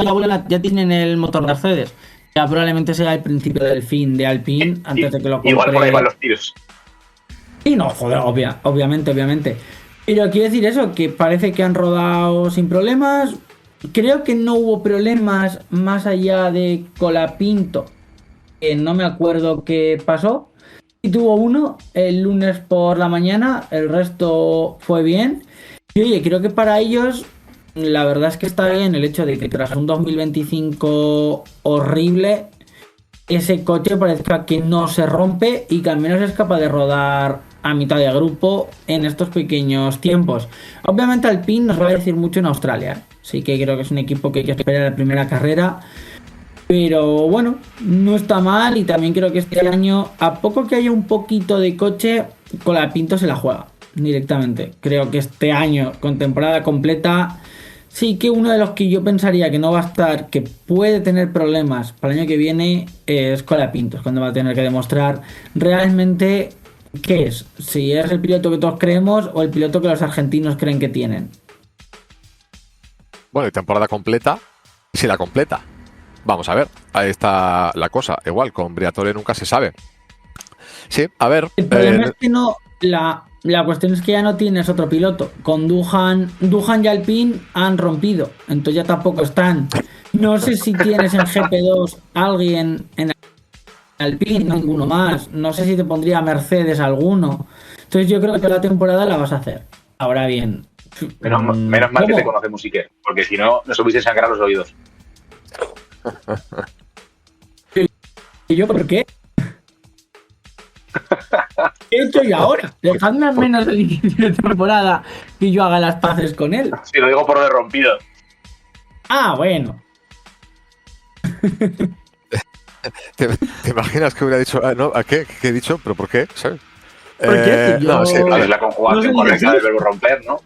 ya tienen el motor Mercedes. Ya probablemente sea el principio del fin de Alpine antes de que lo compre... Igual por ahí van los tiros. Y no, joder, obviamente. Pero quiero decir eso, que parece que han rodado sin problemas. Creo que no hubo problemas más allá de Colapinto. No me acuerdo qué pasó. Y tuvo uno el lunes por la mañana, el resto fue bien. Y oye, creo que para ellos la verdad es que está bien el hecho de que tras un 2025 horrible, ese coche parezca que no se rompe y que al menos es capaz de rodar a mitad de grupo en estos pequeños tiempos. Obviamente Alpine nos va a decir mucho en Australia, sí que creo que es un equipo que hay que esperar a la primera carrera. Pero bueno, no está mal y también creo que este año, a poco que haya un poquito de coche, Colapinto se la juega directamente. Creo que este año, con temporada completa, sí que uno de los que yo pensaría que no va a estar, que puede tener problemas para el año que viene, es Colapinto. Es cuando va a tener que demostrar realmente qué es. Si es el piloto que todos creemos o el piloto que los argentinos creen que tienen. Bueno, y temporada completa, si la completa. Vamos a ver, ahí está la cosa. Igual, con Briatore nunca se sabe. Sí, a ver. El problema es que no. La cuestión es que ya no tienes otro piloto. Con Duhan y Alpine han rompido. Entonces ya tampoco están. No sé si tienes en GP2 alguien en Alpine, ninguno más. No sé si te pondría Mercedes alguno. Entonces yo creo que la temporada la vas a hacer. Ahora bien. Menos mal que te conocemos, Iker, porque si no, nos hubiese sangrado los oídos. ¿Y yo por qué? ¿Qué he hecho yo ahora? Dejadme al menos el inicio de temporada y yo haga las paces con él. Si lo digo por lo de rompido. Ah, bueno. ¿Te imaginas que hubiera dicho? ¿No? ¿A qué? ¿Qué he dicho? ¿Pero por qué? ¿Sabes? ¿Por qué? No, sí, es la conjugación correcta del verbo romper, ¿no?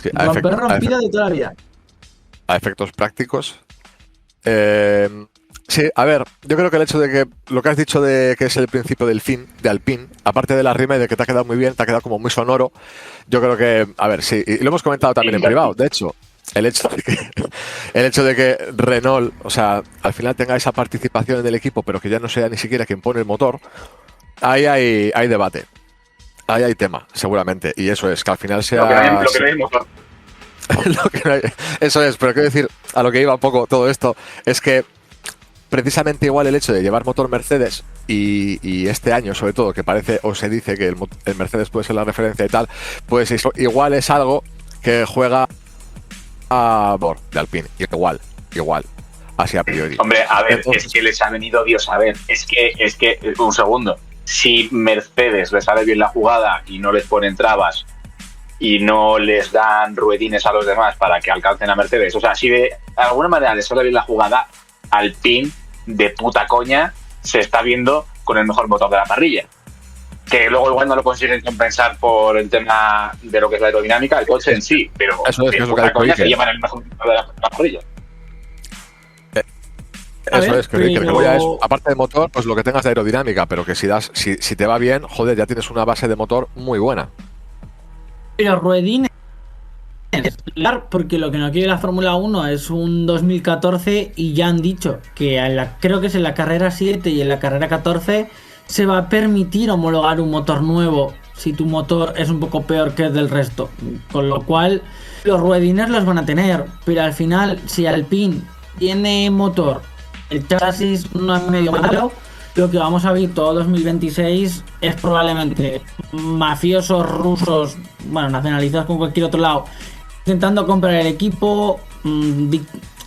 Sí, romper rompido de toda la vida. A efectos prácticos. Sí, a ver, yo creo que el hecho de que lo que has dicho de que es el principio del fin de Alpine, aparte de la rima y de que te ha quedado muy bien, te ha quedado como muy sonoro, yo creo que, a ver, sí, y lo hemos comentado también en privado, de hecho, el hecho de que Renault, o sea, al final tenga esa participación en el equipo, pero que ya no sea ni siquiera quien pone el motor, ahí hay debate, ahí hay tema, seguramente, y eso es, que al final sea... Lo que no hay motor. Eso es, pero quiero decir, a lo que iba un poco todo esto, es que precisamente igual el hecho de llevar motor Mercedes y este año sobre todo, que parece o se dice que el Mercedes puede ser la referencia y tal, pues eso, igual es algo que juega a favor de Alpine, igual, así a priori. Hombre, a ver, entonces, es que les ha venido Dios a ver, es que, un segundo, si Mercedes les sale bien la jugada y no les ponen trabas y no les dan ruedines a los demás para que alcancen a Mercedes, o sea, si de alguna manera les sale bien la jugada, Alpine de puta coña se está viendo con el mejor motor de la parrilla, que luego igual no lo consiguen compensar por el tema de lo que es la aerodinámica, el coche en sí, pero eso es, de que puta coña se llevan el mejor motor de la parrilla. Eso es, que luego ya es, aparte de motor, pues lo que tengas de aerodinámica, pero que si te va bien, joder, ya tienes una base de motor muy buena. Pero ruedines, porque lo que no quiere la Fórmula 1 es un 2014 y ya han dicho que creo que es en la carrera 7 y en la carrera 14 se va a permitir homologar un motor nuevo si tu motor es un poco peor que el del resto, con lo cual los ruedines los van a tener, pero al final si Alpine tiene motor, el chasis no es medio malo, lo que vamos a ver todo 2026 es probablemente mafiosos rusos, bueno, nacionalizados con cualquier otro lado, intentando comprar el equipo,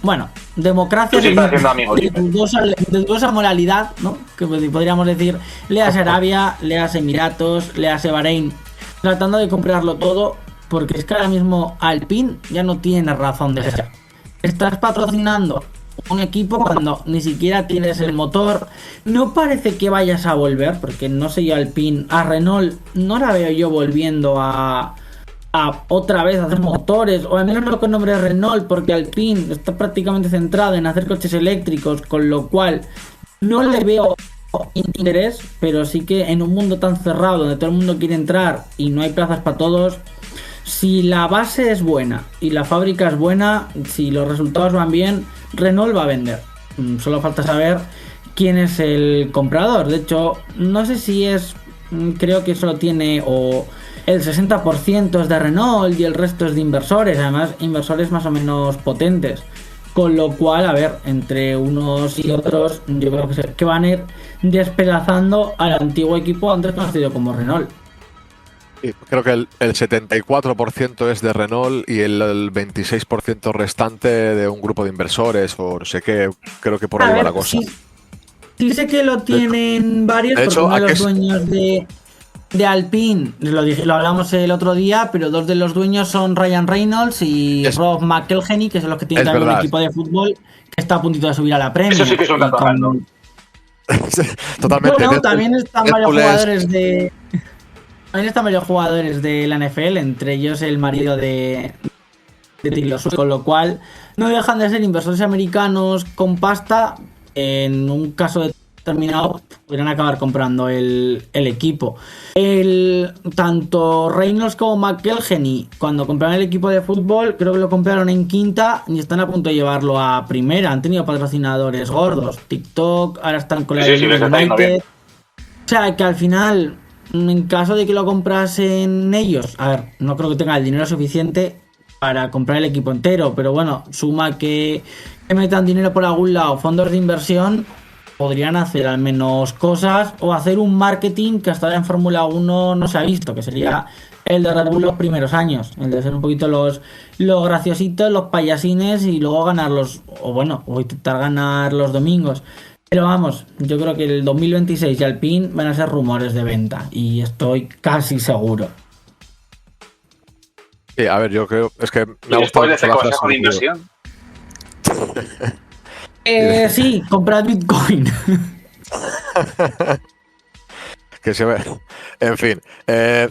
bueno, democracia Tú siempre haciendo amigos, de dudosa moralidad, ¿no? Que podríamos decir, léase Arabia, léase Emiratos, léase Bahrein, tratando de comprarlo todo, porque es que ahora mismo Alpine ya no tiene razón de ser. Estás patrocinando un equipo cuando ni siquiera tienes el motor. No parece que vayas a volver, porque no sé yo, Alpine, a Renault no la veo yo volviendo a otra vez hacer motores, o al menos no con nombre de Renault, porque Alpine está prácticamente centrado en hacer coches eléctricos, con lo cual no le veo interés, pero sí que en un mundo tan cerrado donde todo el mundo quiere entrar y no hay plazas para todos, si la base es buena y la fábrica es buena, si los resultados van bien, Renault va a vender. Solo falta saber quién es el comprador. De hecho, no sé si creo que solo tiene o el 60% es de Renault y el resto es de inversores, además inversores más o menos potentes. Con lo cual, a ver, entre unos y otros, yo creo que van a ir despedazando al antiguo equipo antes conocido como Renault. Creo que el 74% es de Renault y el 26% restante de un grupo de inversores o no sé qué, creo que por ahí va la cosa. Sí sé que lo tienen varios, porque uno de los dueños de Alpine, lo hablamos el otro día, pero dos de los dueños son Ryan Reynolds y Rob McElhenney, que son los que tienen también un equipo de fútbol que está a puntito de subir a la Premier. Eso sí que es un dato random. Totalmente. Bueno, también están varios jugadores de... También están varios jugadores de la NFL, entre ellos el marido de Taylor Swift, con lo cual no dejan de ser inversores americanos con pasta. En un caso determinado podrían acabar comprando el equipo. Tanto Reynolds como McElhenney, cuando compraron el equipo de fútbol, creo que lo compraron en quinta y están a punto de llevarlo a primera. Han tenido patrocinadores gordos, TikTok, ahora están con la United. O sea que al final, en caso de que lo comprasen ellos, a ver, no creo que tenga el dinero suficiente para comprar el equipo entero, pero bueno, suma que metan dinero por algún lado, fondos de inversión, podrían hacer al menos cosas o hacer un marketing que hasta ahora en Fórmula 1 no se ha visto, que sería el de Red Bull los primeros años, el de ser un poquito los graciositos, los payasines y luego ganarlos, o intentar ganar los domingos. Pero vamos, yo creo que el 2026 y Alpine van a ser rumores de venta y estoy casi seguro. Sí, a ver, yo creo, es que me ha gustado mucho la frase de inversión. Sí, comprad Bitcoin. Que se ve. En fin.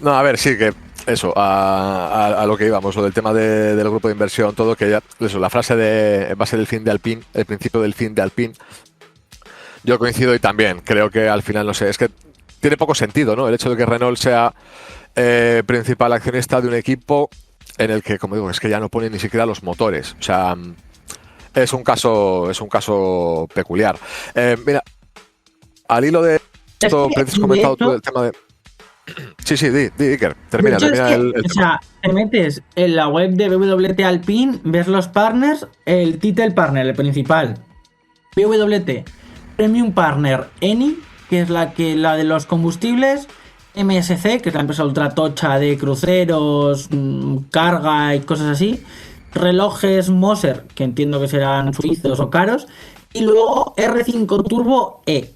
No, a ver, sí, que eso, a lo que íbamos, lo del tema del grupo de inversión, todo, que ya, eso, la frase va a ser el fin de Alpine, el principio del fin de Alpine. Yo coincido y también creo que al final, no sé, es que tiene poco sentido, ¿no? El hecho de que Renault sea principal accionista de un equipo en el que, como digo, es que ya no pone ni siquiera los motores. O sea, es un caso peculiar. Mira, al hilo de esto, has comentado tú el tema de... Sí, di, Iker, termina el o sea, te metes en la web de WT Alpine, ves los partners, el title partner, el principal, WT Premium Partner Eni, que es la de los combustibles, MSC, que es la empresa ultratocha de cruceros, carga y cosas así, relojes Moser, que entiendo que serán suizos o caros, y luego R5 Turbo E.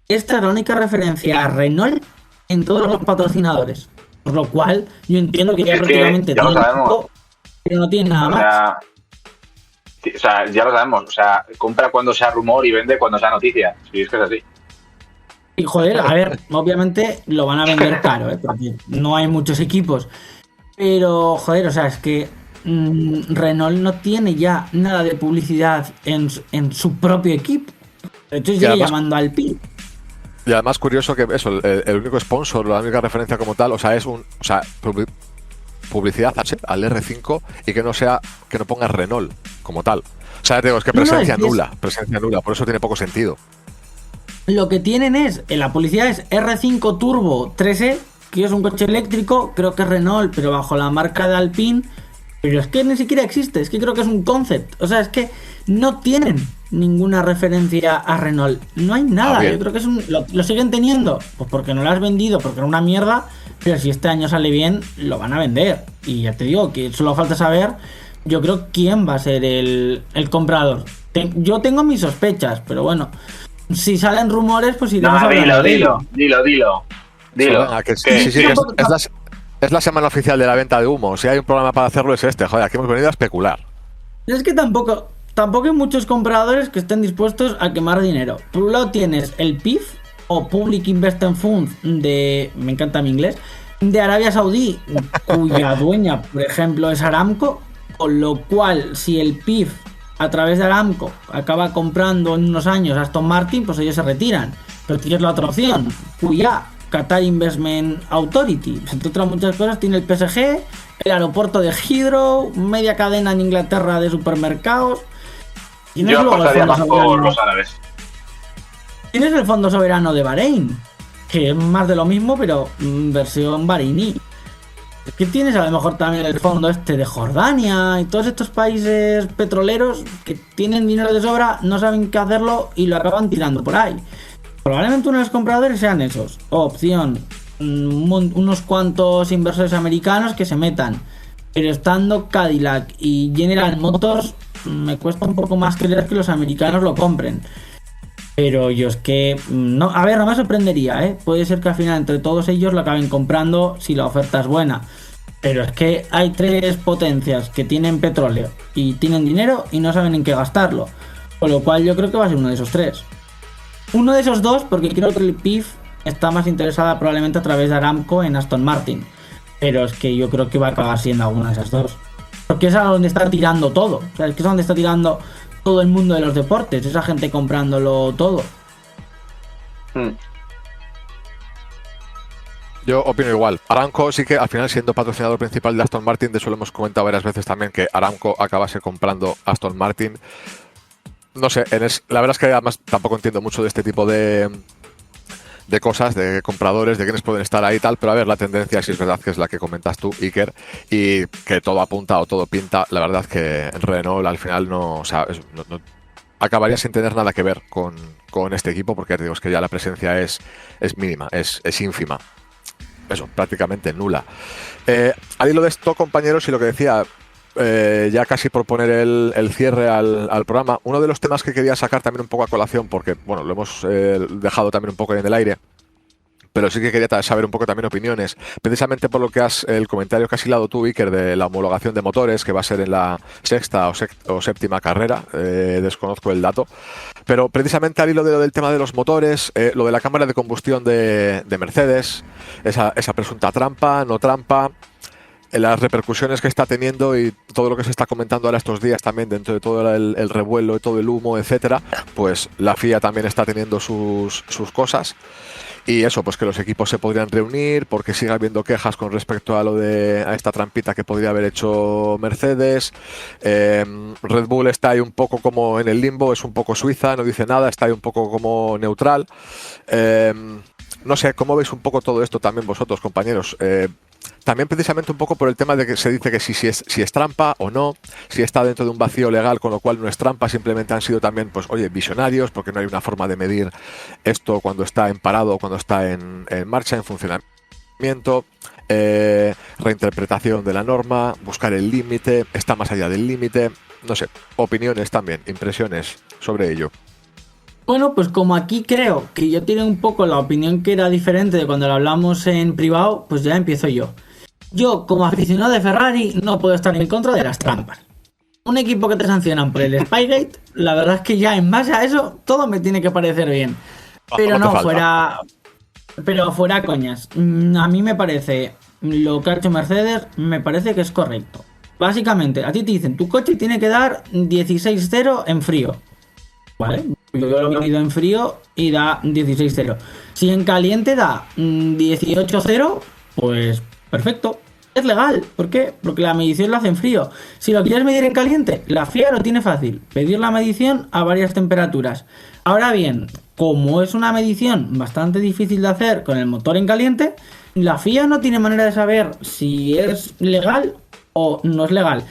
Esta es la única referencia a Renault en todos los patrocinadores, por lo cual yo entiendo que ya prácticamente ya lo sabemos, pero no tiene nada más. O sea, ya lo sabemos, o sea, compra cuando sea rumor y vende cuando sea noticia, si es que es así. Y joder, a ver, obviamente lo van a vender caro, porque no hay muchos equipos, pero joder, o sea, es que Renault no tiene ya nada de publicidad en su propio equipo. De hecho, sigue llamando al Alpine. Y además curioso que eso, el único sponsor, la única referencia como tal, o sea, es publicidad al R5 y que no ponga Renault como tal. O sea, digo, es que presencia nula, por eso tiene poco sentido. Lo que tienen la publicidad es R5 Turbo 3E, que es un coche eléctrico, creo que es Renault, pero bajo la marca de Alpine, pero es que ni siquiera existe, es que creo que es un concept, o sea, es que no tienen ninguna referencia a Renault, no hay nada. Yo creo que lo siguen teniendo, pues porque no lo has vendido, porque era una mierda, pero si este año sale bien, lo van a vender, y ya te digo que solo falta saber yo creo quién va a ser el comprador. Yo tengo mis sospechas, pero bueno, si salen rumores, pues iremos a dilo. Venga, es la semana oficial de la venta de humo. Si hay un programa para hacerlo es este. Joder, aquí hemos venido a especular. Es que tampoco hay muchos compradores que estén dispuestos a quemar dinero. Por un lado tienes el PIF o Public Investment Fund me encanta mi inglés, de Arabia Saudí, cuya dueña, por ejemplo, es Aramco, con lo cual si el PIF a través de Aramco acaba comprando en unos años Aston Martin, pues ellos se retiran. Pero tienes la otra opción, cuya Qatar Investment Authority, entre otras muchas cosas, tiene el PSG, el aeropuerto de Heathrow, media cadena en Inglaterra de supermercados. Yo apostaría más por los árabes. Tienes el Fondo Soberano de Bahrein, que es más de lo mismo, pero versión bahreiní. Es que tienes a lo mejor también el fondo este de Jordania y todos estos países petroleros que tienen dinero de sobra, no saben qué hacerlo y lo acaban tirando por ahí. Probablemente uno de los compradores sean esos. Opción, unos cuantos inversores americanos que se metan. Pero estando Cadillac y General Motors, me cuesta un poco más creer que los americanos lo compren. Pero yo es que no, a ver, no me sorprendería, puede ser que al final entre todos ellos lo acaben comprando si la oferta es buena. Pero es que hay tres potencias que tienen petróleo y tienen dinero y no saben en qué gastarlo. Con lo cual yo creo que va a ser uno de esos tres. Uno de esos dos, porque creo que el PIF está más interesada probablemente a través de Aramco en Aston Martin. Pero es que yo creo que va a acabar siendo alguna de esas dos. Porque es a donde está tirando todo. O sea, es que es donde está tirando todo el mundo de los deportes, esa gente comprándolo todo. Yo opino igual. Aramco sí que al final, siendo patrocinador principal de Aston Martin, de eso lo hemos comentado varias veces también, que Aramco acabase comprando Aston Martin. No sé, la verdad es que además tampoco entiendo mucho de este tipo de cosas, de compradores, de quienes pueden estar ahí y tal, pero a ver, la tendencia sí es verdad que es la que comentas tú, Iker, y que todo apunta o todo pinta, la verdad que Renault al final no acabaría sin tener nada que ver con este equipo, porque digo, es que ya la presencia es mínima, es ínfima. Eso, prácticamente nula. Al hilo de esto, compañeros, y lo que decía, ya casi por poner el cierre al programa, uno de los temas que quería sacar también un poco a colación, porque bueno, lo hemos dejado también un poco en el aire, pero sí que quería saber un poco también opiniones, precisamente por lo que el comentario que has hilado tú, Iker, de la homologación de motores, que va a ser en la sexta o séptima carrera, desconozco el dato, pero precisamente al hilo del tema de los motores, lo de la cámara de combustión de Mercedes, esa presunta trampa, no trampa, las repercusiones que está teniendo y todo lo que se está comentando ahora estos días también dentro de todo el revuelo y todo el humo, etcétera, pues la FIA también está teniendo sus cosas. Y eso, pues que los equipos se podrían reunir porque sigue habiendo quejas con respecto a esta trampita que podría haber hecho Mercedes. Red Bull está ahí un poco como en el limbo, es un poco Suiza, no dice nada, está ahí un poco como neutral. No sé, ¿cómo veis un poco todo esto también vosotros, compañeros? También precisamente un poco por el tema de que se dice que si es trampa o no, si está dentro de un vacío legal, con lo cual no es trampa, simplemente han sido también, pues oye, visionarios, porque no hay una forma de medir esto cuando está en parado o cuando está en marcha, en funcionamiento, reinterpretación de la norma, buscar el límite, está más allá del límite, no sé, opiniones también, impresiones sobre ello. Bueno, pues como aquí creo que yo tengo un poco la opinión que era diferente de cuando lo hablamos en privado, pues ya empiezo yo. Yo, como aficionado de Ferrari, no puedo estar en contra de las trampas. Un equipo que te sancionan por el Spygate, la verdad es que ya en base a eso, todo me tiene que parecer bien. Pero no, fuera coñas. A mí me parece, lo que ha hecho Mercedes, me parece que es correcto. Básicamente, a ti te dicen, tu coche tiene que dar 16.0 en frío. ¿Vale? Yo lo he medido en frío y da 16.0. Si en caliente da 18.0, pues perfecto. Es legal. ¿Por qué? Porque la medición la hace en frío. Si lo quieres medir en caliente, la FIA lo tiene fácil. Pedir la medición a varias temperaturas. Ahora bien, como es una medición bastante difícil de hacer con el motor en caliente, la FIA no tiene manera de saber si es legal o no es legal.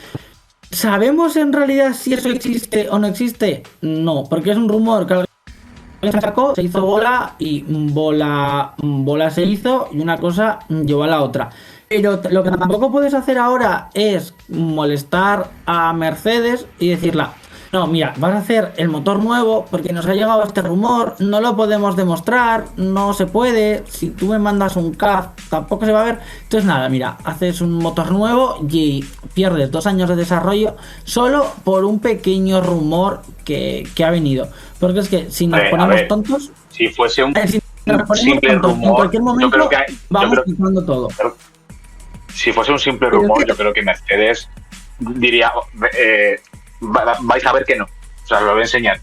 ¿Sabemos en realidad si eso existe o no existe? No, porque es un rumor que se sacó, se hizo bola y bola se hizo y una cosa llevó a la otra. Pero lo que tampoco puedes hacer ahora es molestar a Mercedes y decirle, no, mira, vas a hacer el motor nuevo porque nos ha llegado este rumor, no lo podemos demostrar, no se puede, si tú me mandas un CAF tampoco se va a ver. Entonces nada, mira, haces un motor nuevo y pierdes 2 años de desarrollo solo por un pequeño rumor que ha venido. Porque es que si nos ponemos tontos... Si fuese un simple tontos, rumor, en cualquier momento yo creo que vamos quitando todo. Si fuese un simple rumor, yo creo que Mercedes diría, vais a ver que no. O sea, os lo voy a enseñar.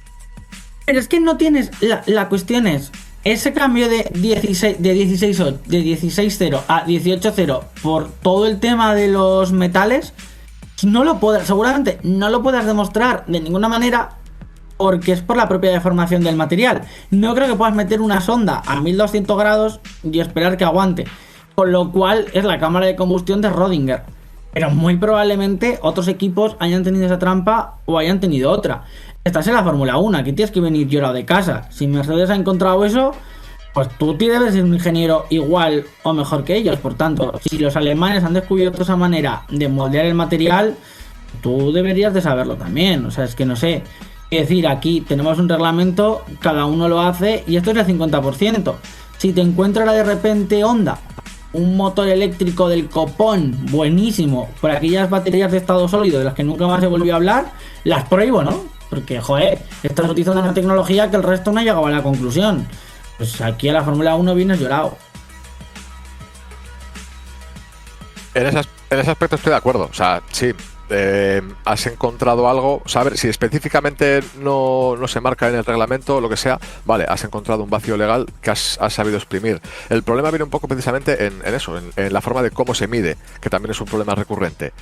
Pero es que no tienes... La cuestión es, ese cambio de 16.0 a 18.0 por todo el tema de los metales, seguramente no lo puedas demostrar de ninguna manera porque es por la propia deformación del material. No creo que puedas meter una sonda a 1200 grados y esperar que aguante. Con lo cual es la cámara de combustión de Rödinger. Pero muy probablemente otros equipos hayan tenido esa trampa o hayan tenido otra. Estás en la Fórmula 1, aquí tienes que venir llorado de casa. Si Mercedes ha encontrado eso, pues tú debes ser un ingeniero igual o mejor que ellos. Por tanto, si los alemanes han descubierto esa manera de moldear el material, tú deberías de saberlo también. O sea, es que no sé. Es decir, aquí tenemos un reglamento, cada uno lo hace y esto es el 50%. Si te encuentra de repente Honda un motor eléctrico del copón buenísimo por aquellas baterías de estado sólido de las que nunca más se volvió a hablar, las prohíbo, ¿no? Porque, joder, estás utilizando una tecnología que el resto no ha llegado a la conclusión. Pues aquí a la Fórmula 1 vienes llorado. En ese aspecto estoy de acuerdo. O sea, sí, has encontrado algo. O sea, a ver, si específicamente no se marca en el reglamento, lo que sea, vale, has encontrado un vacío legal que has sabido exprimir. El problema viene un poco precisamente en eso, en la forma de cómo se mide, que también es un problema recurrente.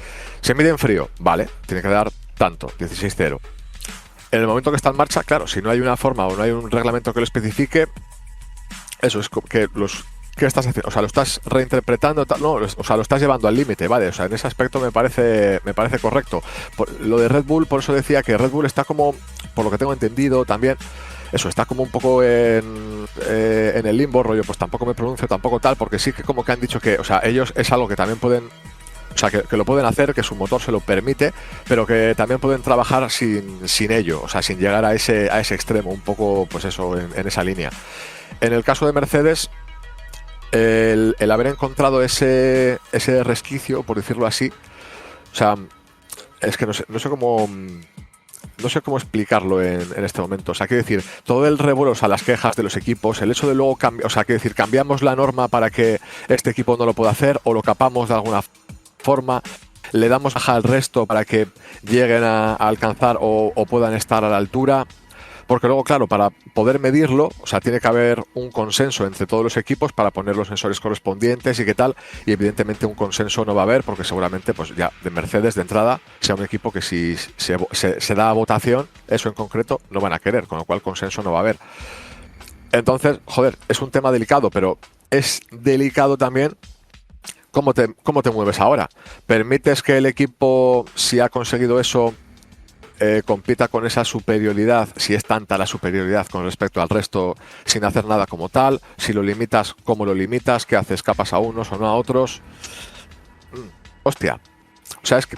Se mide en frío, vale, tiene que dar tanto, 16.0. En el momento que está en marcha, claro, si no hay una forma o no hay un reglamento que lo especifique, eso es que ¿qué estás haciendo? O sea, lo estás reinterpretando, no, o sea, lo estás llevando al límite, ¿vale? O sea, en ese aspecto me parece correcto. Lo de Red Bull, por eso decía que Red Bull está como, por lo que tengo entendido también, eso, está como un poco en el limbo, rollo, pues tampoco me pronuncio, tampoco tal, porque sí que como que han dicho que, o sea, ellos es algo que también pueden... O sea, que lo pueden hacer, que su motor se lo permite, pero que también pueden trabajar sin ello, o sea, sin llegar a ese extremo, un poco, pues eso, en esa línea. En el caso de Mercedes, el haber encontrado ese resquicio, por decirlo así, o sea, es que no sé cómo explicarlo en este momento. O sea, quiero decir, todo el revuelo, o sea, las quejas de los equipos, el hecho de luego cambiar, o sea, quiero decir, cambiamos la norma para que este equipo no lo pueda hacer o lo capamos de alguna forma, le damos baja al resto para que lleguen a alcanzar o puedan estar a la altura. Porque luego, claro, para poder medirlo, o sea, tiene que haber un consenso entre todos los equipos para poner los sensores correspondientes y qué tal, y evidentemente un consenso no va a haber, porque seguramente, pues ya de Mercedes de entrada, sea un equipo que si se da a votación, eso en concreto, no van a querer, con lo cual consenso no va a haber. Entonces, joder, es un tema delicado, pero es delicado también cómo te mueves ahora. ¿Permites que el equipo, si ha conseguido eso, compita con esa superioridad, si es tanta la superioridad con respecto al resto, sin hacer nada como tal? Si lo limitas, ¿cómo lo limitas? ¿Qué haces? ¿Capas a unos o no a otros? Hostia. O sea, es que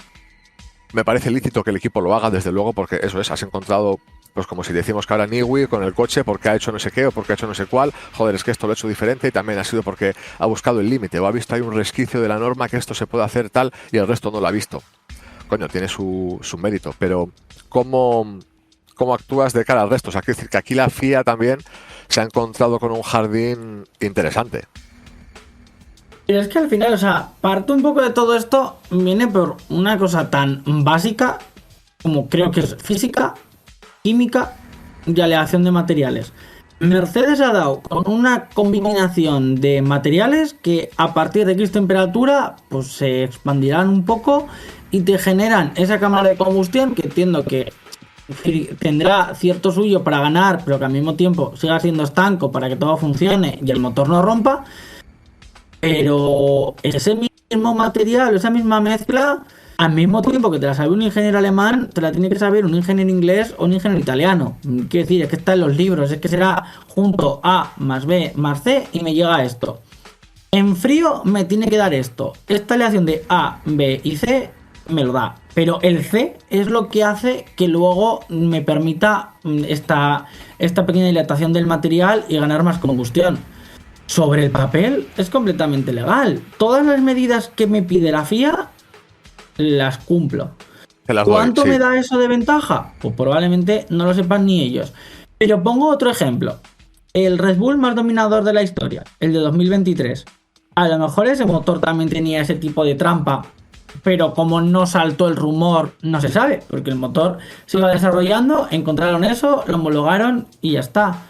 me parece lícito que el equipo lo haga, desde luego, porque eso es, has encontrado, pues como si decimos que ahora Newey con el coche, porque ha hecho no sé qué o porque ha hecho no sé cuál, joder, es que esto lo ha hecho diferente y también ha sido porque ha buscado el límite o ha visto ahí un resquicio de la norma que esto se puede hacer tal y el resto no lo ha visto. Coño, tiene su mérito, pero ¿cómo actúas de cara al resto? O sea, quiero decir que aquí la FIA también se ha encontrado con un jardín interesante. Pero es que al final, o sea, parte un poco de todo esto viene por una cosa tan básica como creo que es física, química y aleación de materiales. Mercedes ha dado con una combinación de materiales que a partir de X temperatura pues se expandirán un poco y te generan esa cámara de combustión que entiendo que tendrá cierto suyo para ganar, pero que al mismo tiempo siga siendo estanco para que todo funcione y el motor no rompa. Pero ese mismo material, esa misma mezcla, al mismo tiempo que te la sabe un ingeniero alemán, te la tiene que saber un ingeniero inglés o un ingeniero italiano. Quiero decir, es que está en los libros, es que será junto A más B más C y me llega esto. En frío me tiene que dar esto. Esta aleación de A, B y C me lo da. Pero el C es lo que hace que luego me permita esta pequeña dilatación del material y ganar más combustión. Sobre el papel es completamente legal. Todas las medidas que me pide la FIA las cumplo. ¿Cuánto me da eso de ventaja? Pues probablemente no lo sepan ni ellos. Pero pongo otro ejemplo. El Red Bull más dominador de la historia, el de 2023. A lo mejor ese motor también tenía ese tipo de trampa, pero como no saltó el rumor, no se sabe, porque el motor se iba desarrollando, encontraron eso, lo homologaron y ya está.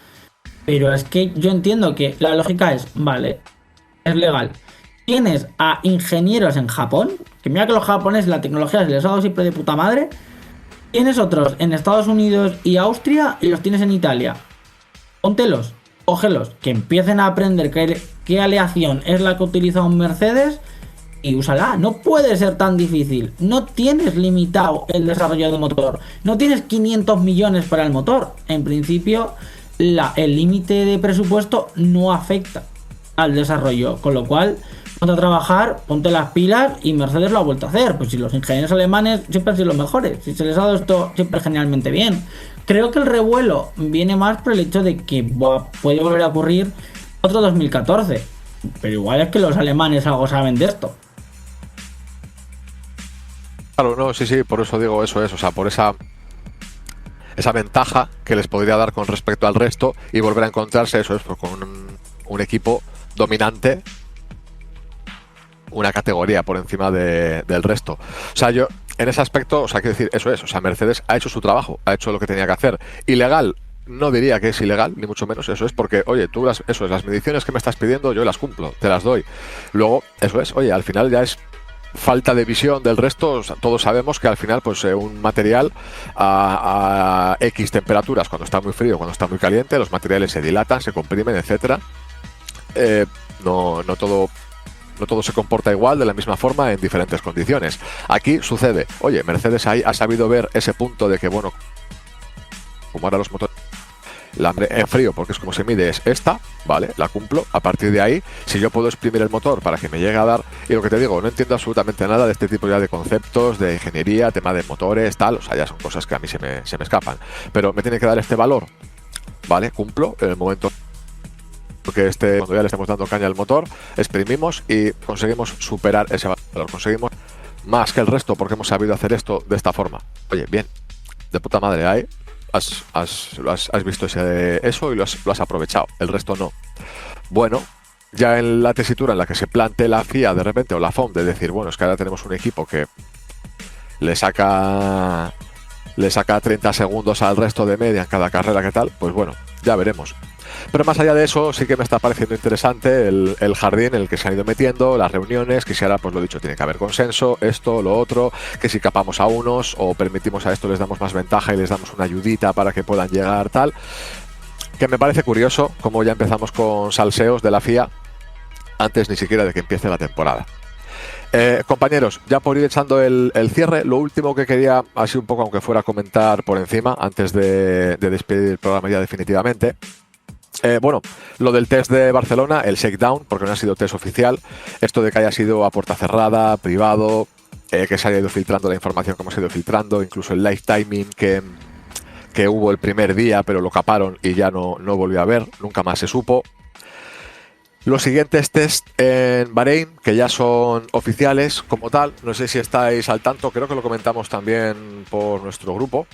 Pero es que yo entiendo que la lógica es, vale, es legal. Tienes a ingenieros en Japón, que mira que los japoneses la tecnología se les ha dado siempre de puta madre. Tienes otros en Estados Unidos y Austria y los tienes en Italia. Póntelos, cógelos, que empiecen a aprender qué aleación es la que utiliza un Mercedes y úsala. No puede ser tan difícil. No tienes limitado el desarrollo de motor. No tienes 500 millones para el motor. En principio, el límite de presupuesto no afecta al desarrollo, con lo cual ponte a trabajar, ponte las pilas y Mercedes lo ha vuelto a hacer. Pues si los ingenieros alemanes siempre han sido los mejores, si se les ha dado esto siempre genialmente bien. Creo que el revuelo viene más por el hecho de que puede volver a ocurrir otro 2014, pero igual es que los alemanes algo saben de esto. Claro, no, sí, por eso digo eso es, o sea, por esa ventaja que les podría dar con respecto al resto y volver a encontrarse, eso es, pues, con un equipo dominante, una categoría por encima del resto. O sea, yo en ese aspecto, o sea, quiero decir, eso es, o sea, Mercedes ha hecho su trabajo, ha hecho lo que tenía que hacer. Ilegal, no diría que es ilegal, ni mucho menos, eso es porque, oye, tú las mediciones que me estás pidiendo, yo las cumplo, te las doy. Luego, eso es, oye, al final ya es falta de visión del resto. O sea, todos sabemos que al final pues un material a X temperaturas, cuando está muy frío, cuando está muy caliente, los materiales se dilatan, se comprimen, etcétera. No todo se comporta igual de la misma forma en diferentes condiciones. Aquí sucede, oye, Mercedes ahí ha sabido ver ese punto de que, bueno, como ahora los motores en frío, porque es como se mide, es esta, vale, la cumplo. A partir de ahí, si yo puedo exprimir el motor para que me llegue a dar, y lo que te digo, no entiendo absolutamente nada de este tipo ya de conceptos, de ingeniería, tema de motores, tal, o sea, ya son cosas que a mí se me escapan, pero me tiene que dar este valor, vale, cumplo, en el momento que cuando ya le estamos dando caña al motor, exprimimos y conseguimos superar ese valor, conseguimos más que el resto porque hemos sabido hacer esto de esta forma. Oye, bien, de puta madre, ahí has visto eso y lo has aprovechado, el resto no. Bueno, ya en la tesitura en la que se plantee la FIA de repente o la FOM de decir, bueno, es que ahora tenemos un equipo que le saca 30 segundos al resto de media en cada carrera, ¿qué tal? Pues bueno, ya veremos. Pero más allá de eso, sí que me está pareciendo interesante el jardín en el que se han ido metiendo, las reuniones, que si ahora, pues lo dicho, tiene que haber consenso, esto, lo otro, que si capamos a unos o permitimos a esto, les damos más ventaja y les damos una ayudita para que puedan llegar, tal. Que me parece curioso, como ya empezamos con salseos de la FIA, antes ni siquiera de que empiece la temporada. Compañeros, ya por ir echando el cierre, lo último que quería, así un poco, aunque fuera a comentar por encima, antes de despedir el programa ya definitivamente. Bueno, lo del test de Barcelona, el shakedown, porque no ha sido test oficial, esto de que haya sido a puerta cerrada, privado, que se haya ido filtrando la información como se ha ido filtrando, incluso el live timing que hubo el primer día, pero lo caparon y ya no volvió a ver, nunca más se supo. Los siguientes test en Bahrein, que ya son oficiales como tal, no sé si estáis al tanto, creo que lo comentamos también por nuestro grupo.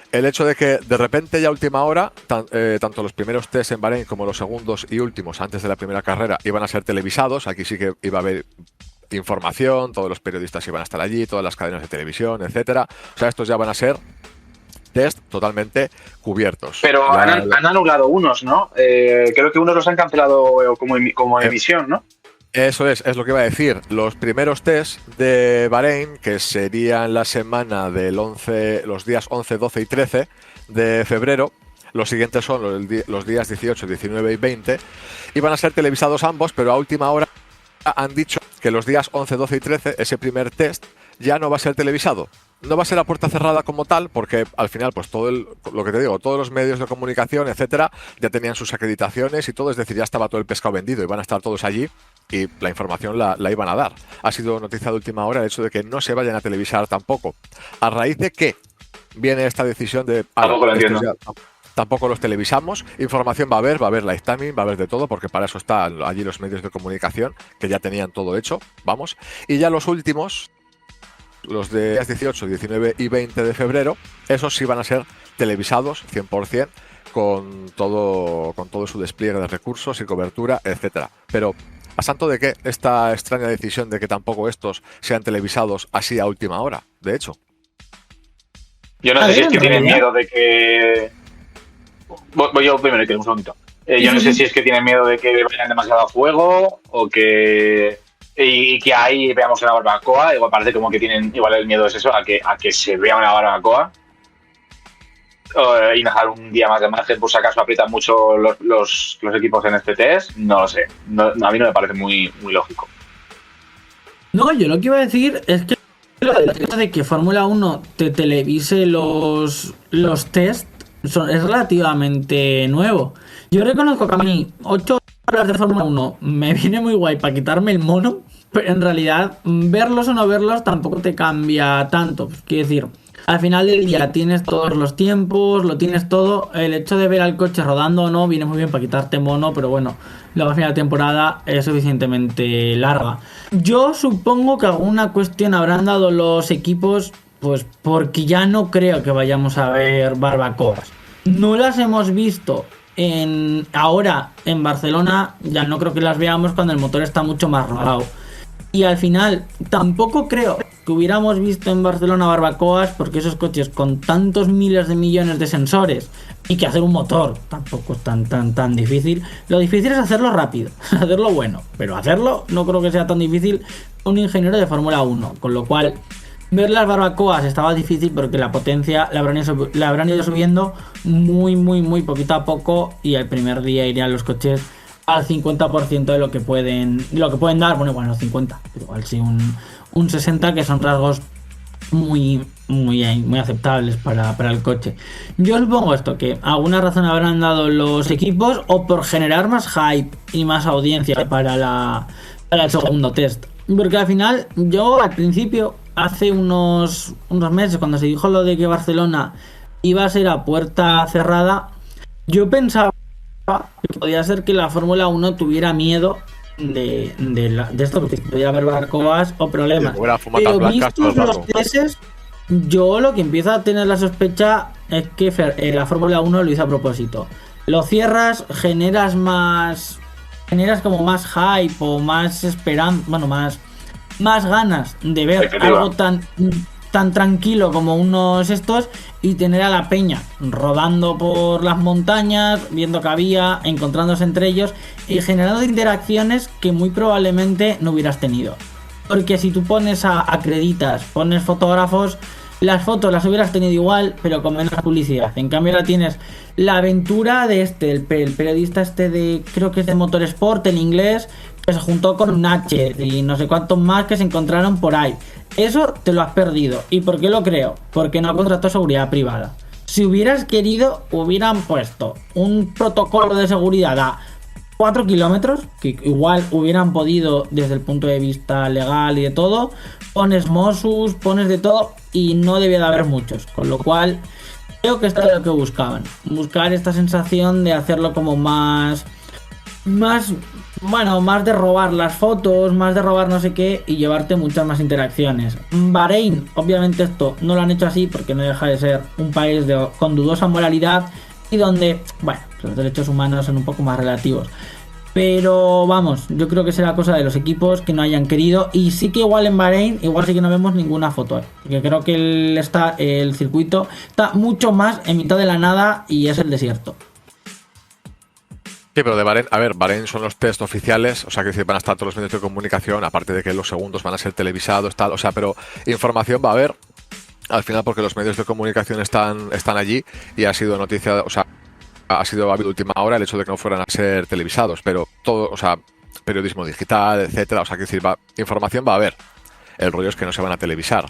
El hecho de que de repente ya a última hora, tanto los primeros test en Bahrein como los segundos y últimos antes de la primera carrera iban a ser televisados. Aquí sí que iba a haber información, todos los periodistas iban a estar allí, todas las cadenas de televisión, etcétera. O sea, estos ya van a ser test totalmente cubiertos. Pero han anulado unos, ¿no? Creo que unos los han cancelado como emisión, ¿no? Eso es lo que iba a decir. Los primeros test de Bahrein, que serían la semana del los días 11, 12 y 13 de febrero, los siguientes son los días 18, 19 y 20, y van a ser televisados ambos, pero a última hora han dicho que los días 11, 12 y 13, ese primer test, ya no va a ser televisado. No va a ser a puerta cerrada como tal, porque al final, pues lo que te digo, todos los medios de comunicación, etcétera, ya tenían sus acreditaciones y todo, es decir, ya estaba todo el pescado vendido y van a estar todos allí y la información la iban a dar. Ha sido noticia de última hora el hecho de que no se vayan a televisar tampoco. ¿A raíz de qué viene esta decisión de... Tampoco lo entiendo. Tampoco los televisamos, información va a haber Lifetiming, va a haber de todo, porque para eso están allí los medios de comunicación, que ya tenían todo hecho, vamos. Y ya los últimos, los de 18, 19 y 20 de febrero, esos sí van a ser televisados 100%, con todo su despliegue de recursos y cobertura, etcétera. Pero, ¿a santo de qué esta extraña decisión de que tampoco estos sean televisados así a última hora, de hecho? Yo no sé si es que tienen miedo de que... Voy yo primero, que un segundito. Yo no sé si es que tienen miedo de que vayan demasiado a fuego o que... Y que ahí veamos una barbacoa. Igual parece como que tienen... Igual el miedo es eso, a que se vea una barbacoa. Y dejar un día más de margen por si acaso aprietan mucho los equipos en este test. No lo sé. A mí no me parece muy lógico. No, yo lo que iba a decir es que el hecho de que Fórmula 1 te televise los test es relativamente nuevo. Yo reconozco que a mí 8 horas de Fórmula 1 me viene muy guay para quitarme el mono, pero en realidad verlos o no verlos tampoco te cambia tanto. Quiero decir, al final del día tienes todos los tiempos, lo tienes todo. El hecho de ver al coche rodando o no viene muy bien para quitarte mono, pero bueno, luego al final de temporada es suficientemente larga. Yo supongo que alguna cuestión habrán dado los equipos, pues porque ya no creo que vayamos a ver barbacoas. No las hemos visto ahora en Barcelona, ya no creo que las veamos cuando el motor está mucho más rodado. Y al final tampoco creo que hubiéramos visto en Barcelona barbacoas, porque esos coches con tantos miles de millones de sensores y que hacer un motor tampoco es tan difícil. Lo difícil es hacerlo rápido, hacerlo bueno, pero hacerlo no creo que sea tan difícil un ingeniero de Fórmula 1, con lo cual ver las barbacoas estaba difícil porque la potencia la habrán ido subiendo muy poquito a poco, y el primer día irían los coches al 50% de lo que pueden dar. Bueno, 50, igual sí un 60, que son rasgos muy aceptables para el coche. Yo supongo esto, que alguna razón habrán dado los equipos, o por generar más hype y más audiencia para el segundo test. Porque al final, yo al principio, hace unos meses, cuando se dijo lo de que Barcelona iba a ser a puerta cerrada, yo pensaba que podía ser que la Fórmula 1 tuviera miedo de esto, porque podía haber barbacoas o problemas. Pero vistos los meses, yo lo que empiezo a tener la sospecha es que la Fórmula 1 lo hizo a propósito. Lo cierras, generas como más hype o más esperanza, bueno, más ganas de ver algo tan tranquilo como unos estos, y tener a la peña rodando por las montañas, viendo que había, encontrándose entre ellos y generando interacciones que muy probablemente no hubieras tenido. Porque si tú acreditas, pones fotógrafos, las fotos las hubieras tenido igual, pero con menos publicidad. En cambio ahora tienes la aventura de el periodista de, creo que es de Motorsport, en inglés, que se juntó con Natchez y no sé cuántos más que se encontraron por ahí. Eso te lo has perdido. ¿Y por qué lo creo? Porque no contrató seguridad privada. Si hubieras querido, hubieran puesto un protocolo de seguridad a 4 kilómetros, que igual hubieran podido desde el punto de vista legal y de todo. Pones Mossus, pones de todo, y no debía de haber muchos. Con lo cual, creo que esto es lo que buscaban. Buscar esta sensación de hacerlo como más de robar las fotos, más de robar no sé qué, y llevarte muchas más interacciones. Bahrein, obviamente esto no lo han hecho así, porque no deja de ser un país con dudosa moralidad, y donde, los derechos humanos son un poco más relativos. Pero vamos, yo creo que será cosa de los equipos que no hayan querido, y sí que igual en Bahrein, igual sí que no vemos ninguna foto, porque creo que el circuito está mucho más en mitad de la nada y es el desierto. Sí, pero de Bahrein, Bahrein son los test oficiales, o sea que van a estar todos los medios de comunicación, aparte de que los segundos van a ser televisados, tal, o sea, pero información va a haber al final, porque los medios de comunicación están allí, y ha sido noticia, o sea, ha habido última hora el hecho de que no fueran a ser televisados, pero todo, o sea, periodismo digital, etcétera, o sea, que decir, información va a haber. El rollo es que no se van a televisar.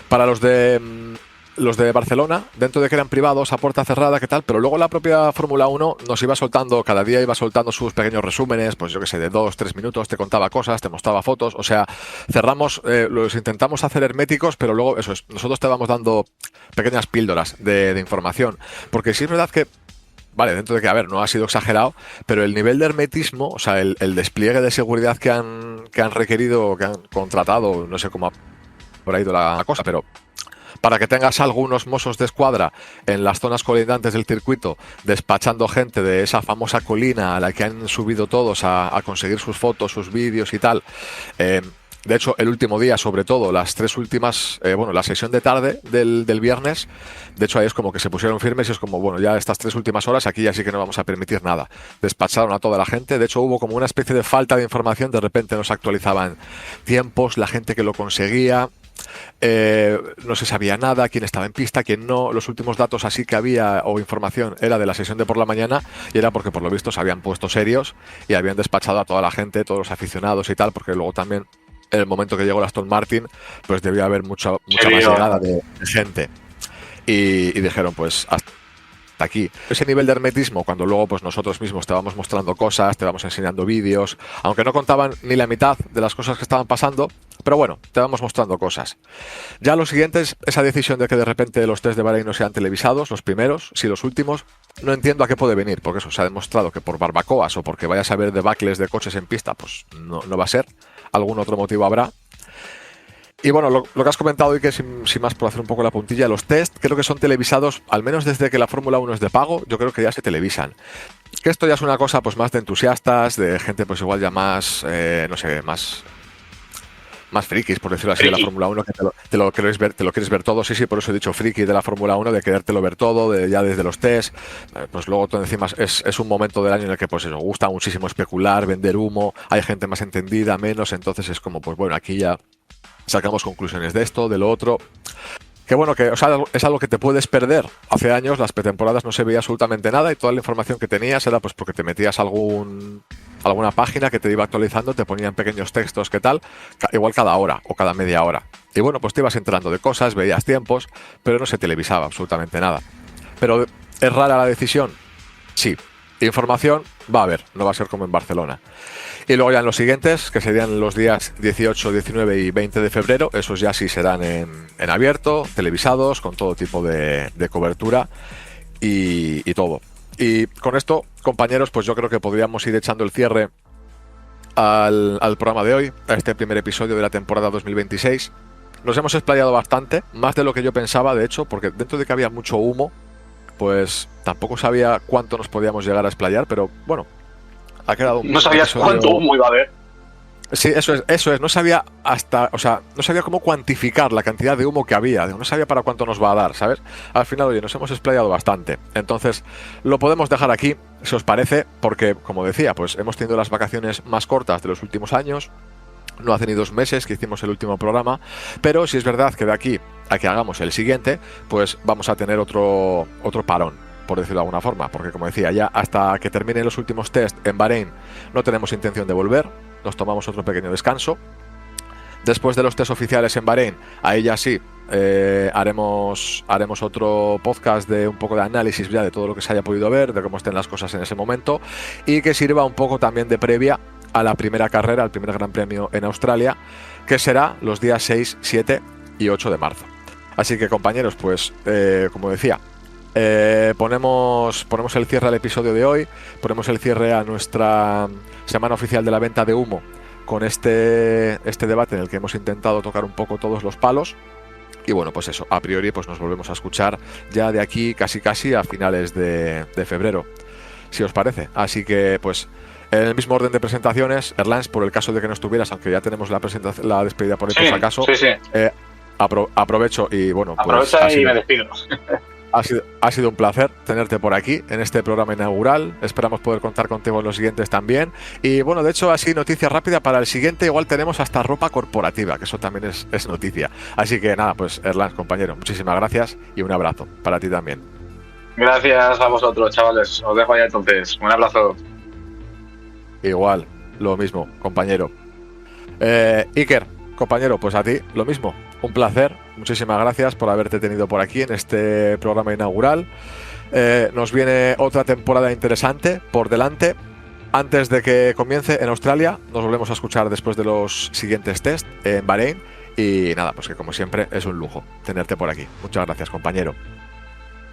Para los de Barcelona, dentro de que eran privados a puerta cerrada, ¿qué tal? Pero luego la propia Fórmula 1 nos iba soltando, cada día iba soltando sus pequeños resúmenes, pues yo qué sé, de 2-3 minutos, te contaba cosas, te mostraba fotos, o sea, cerramos, los intentamos hacer herméticos, pero luego eso es, nosotros te vamos dando pequeñas píldoras de información, porque sí es verdad que vale, dentro de que, a ver, no ha sido exagerado, pero el nivel de hermetismo, o sea, el despliegue de seguridad que han requerido, que han contratado, no sé cómo ha ido la cosa, pero para que tengas algunos mozos de escuadra en las zonas colindantes del circuito despachando gente de esa famosa colina a la que han subido todos a conseguir sus fotos, sus vídeos y tal. De hecho, el último día, sobre todo, las tres últimas, la sesión de tarde del viernes, de hecho ahí es como que se pusieron firmes y es como, bueno, ya estas 3 últimas horas aquí ya sí que no vamos a permitir nada. Despacharon a toda la gente, de hecho hubo como una especie de falta de información, de repente nos actualizaban tiempos, la gente que lo conseguía, no se sabía nada, quién estaba en pista, quién no, los últimos datos así que había o información era de la sesión de por la mañana y era porque por lo visto se habían puesto serios y habían despachado a toda la gente, todos los aficionados y tal, porque luego también en el momento que llegó el Aston Martin, pues debía haber mucha más llegada de gente. Y dijeron, pues hasta aquí. Ese nivel de hermetismo, cuando luego pues nosotros mismos te vamos mostrando cosas, te vamos enseñando vídeos, aunque no contaban ni la mitad de las cosas que estaban pasando, pero bueno, te vamos mostrando cosas. Ya lo siguiente es esa decisión de que de repente los test de Bahrein no sean televisados, los primeros, sí los últimos. No entiendo a qué puede venir, porque eso se ha demostrado que por barbacoas o porque vayas a ver debacles de coches en pista, pues no va a ser. Algún otro motivo habrá. Y bueno, lo que has comentado y que sin más por hacer un poco la puntilla, los test creo que son televisados, al menos desde que la Fórmula 1 es de pago, yo creo que ya se televisan. Que esto ya es una cosa pues más de entusiastas, de gente pues igual ya más, no sé, más frikis, por decirlo así, de la Fórmula 1, que te lo quieres ver todo. Sí, por eso he dicho friki de la Fórmula 1, de querértelo ver todo, ya desde los test. Pues luego todo encima es un momento del año en el que pues eso, gusta muchísimo especular, vender humo, hay gente más entendida, menos, entonces es como, pues bueno, aquí ya sacamos conclusiones de esto, de lo otro. Que bueno, que o sea, es algo que te puedes perder. Hace años las pretemporadas no se veía absolutamente nada y toda la información que tenías era pues porque te metías alguna página que te iba actualizando, te ponían pequeños textos, ¿qué tal? Igual cada hora o cada media hora. Y bueno, pues te ibas enterando de cosas, veías tiempos, pero no se televisaba absolutamente nada. Pero ¿es rara la decisión? Sí. Información va a haber, no va a ser como en Barcelona. Y luego ya en los siguientes, que serían los días 18, 19 y 20 de febrero, esos ya sí serán en abierto, televisados, con todo tipo de cobertura y todo. Y con esto, compañeros, pues yo creo que podríamos ir echando el cierre al programa de hoy, a este primer episodio de la temporada 2026. Nos hemos explayado bastante, más de lo que yo pensaba, de hecho, porque dentro de que había mucho humo, pues tampoco sabía cuánto nos podíamos llegar a explayar, pero bueno, ha quedado un... No sabías cuánto humo iba a haber. Sí, eso es, no sabía no sabía cómo cuantificar la cantidad de humo que había, no sabía para cuánto nos va a dar, ¿sabes? Al final, oye, nos hemos explayado bastante, entonces lo podemos dejar aquí, si os parece, porque, como decía, pues hemos tenido las vacaciones más cortas de los últimos años, no hace ni 2 meses que hicimos el último programa, pero si es verdad que de aquí a que hagamos el siguiente, pues vamos a tener otro parón, por decirlo de alguna forma, porque como decía, ya hasta que terminen los últimos test en Bahrein no tenemos intención de volver, nos tomamos otro pequeño descanso. Después de los test oficiales en Bahrein, ahí ya sí haremos otro podcast de un poco de análisis ya de todo lo que se haya podido ver, de cómo estén las cosas en ese momento y que sirva un poco también de previa a la primera carrera, al primer Gran Premio en Australia, que será los días 6, 7 y 8 de marzo. Así que, compañeros, pues como decía, ponemos el cierre al episodio de hoy, ponemos el cierre a nuestra semana oficial de la venta de humo con este debate en el que hemos intentado tocar un poco todos los palos. Y bueno, pues eso, a priori pues nos volvemos a escuchar ya de aquí casi a finales de febrero, si os parece. Así que pues en el mismo orden de presentaciones, Erlans, por el caso de que no estuvieras, aunque ya tenemos la despedida por ahí, por si acaso, aprovecho y bueno, pues aprovecha y me despido. Ha sido un placer tenerte por aquí en este programa inaugural. Esperamos poder contar contigo en los siguientes también. Y bueno, de hecho, así noticia rápida para el siguiente. Igual tenemos hasta ropa corporativa, que eso también es noticia. Así que nada, pues Erlans, compañero, muchísimas gracias y un abrazo para ti también. Gracias a vosotros, chavales. Os dejo ya entonces. Un abrazo. Igual, lo mismo, compañero. Iker, compañero, pues a ti lo mismo. Un placer. Muchísimas gracias por haberte tenido por aquí en este programa inaugural. Nos viene otra temporada interesante por delante. Antes de que comience en Australia, nos volvemos a escuchar después de los siguientes test en Bahrein. Y nada, pues que como siempre es un lujo tenerte por aquí. Muchas gracias, compañero.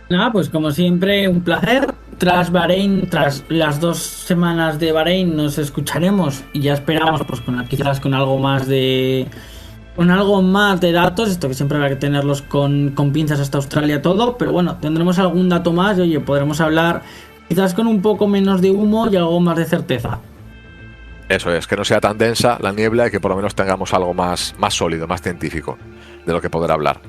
Nada, pues como siempre, un placer. Tras Bahrein, tras las 2 semanas de Bahrein, nos escucharemos y ya esperamos, pues quizás con algo más de datos. Esto que siempre habrá que tenerlos con pinzas hasta Australia todo, pero bueno, tendremos algún dato más y oye, podremos hablar quizás con un poco menos de humo y algo más de certeza. Eso es, que no sea tan densa la niebla y que por lo menos tengamos algo más sólido, más científico de lo que poder hablar.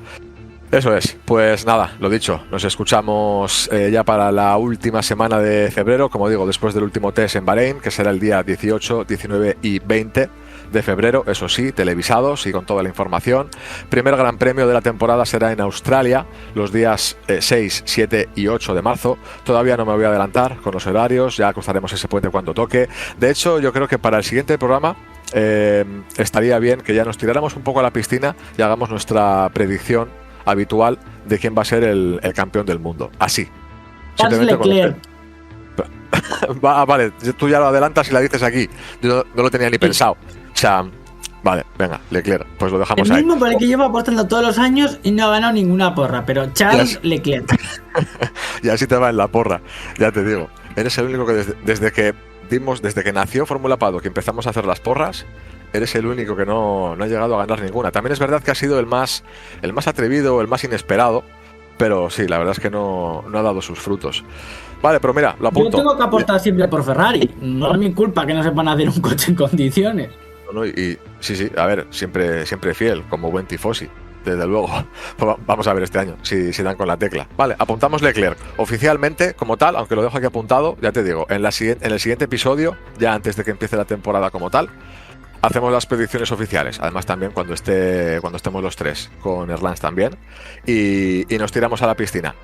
Eso es, pues nada, lo dicho, nos escuchamos ya para la última semana de febrero, como digo, después del último test en Bahrein, que será el día 18, 19 y 20 de febrero, eso sí, televisados y con toda la información. Primer gran premio de la temporada será en Australia, los días 6, 7 y 8 de marzo. Todavía no me voy a adelantar con los horarios, ya cruzaremos ese puente cuando toque. De hecho, yo creo que para el siguiente programa estaría bien que ya nos tiráramos un poco a la piscina y hagamos nuestra predicción habitual de quién va a ser el campeón del mundo. Así. Leclerc. Vale, tú ya lo adelantas y la dices aquí. Yo no lo tenía ni pensado. O sea, vale, venga, Leclerc, pues lo dejamos ahí. El mismo por el que llevo apostando todos los años y no ha ganado ninguna porra, pero Charles Leclerc. Y así te va en la porra, ya te digo. Eres el único que desde que nació Fórmula Paddock, que empezamos a hacer las porras, eres el único que no ha llegado a ganar ninguna. También es verdad que ha sido el más atrevido, el más inesperado, pero sí, la verdad es que no ha dado sus frutos. Vale, pero mira, lo apunto. Yo tengo que apostar siempre por Ferrari. No es mi culpa que no sepan hacer un coche en condiciones. Sí, a ver, siempre fiel, como buen tifosi. Desde luego. Vamos a ver este año si dan con la tecla. Vale, apuntamos Leclerc oficialmente como tal, aunque lo dejo aquí apuntado, ya te digo, en el siguiente episodio, ya antes de que empiece la temporada como tal, hacemos las predicciones oficiales. Además también cuando estemos los tres, con Erlans también, y nos tiramos a la piscina.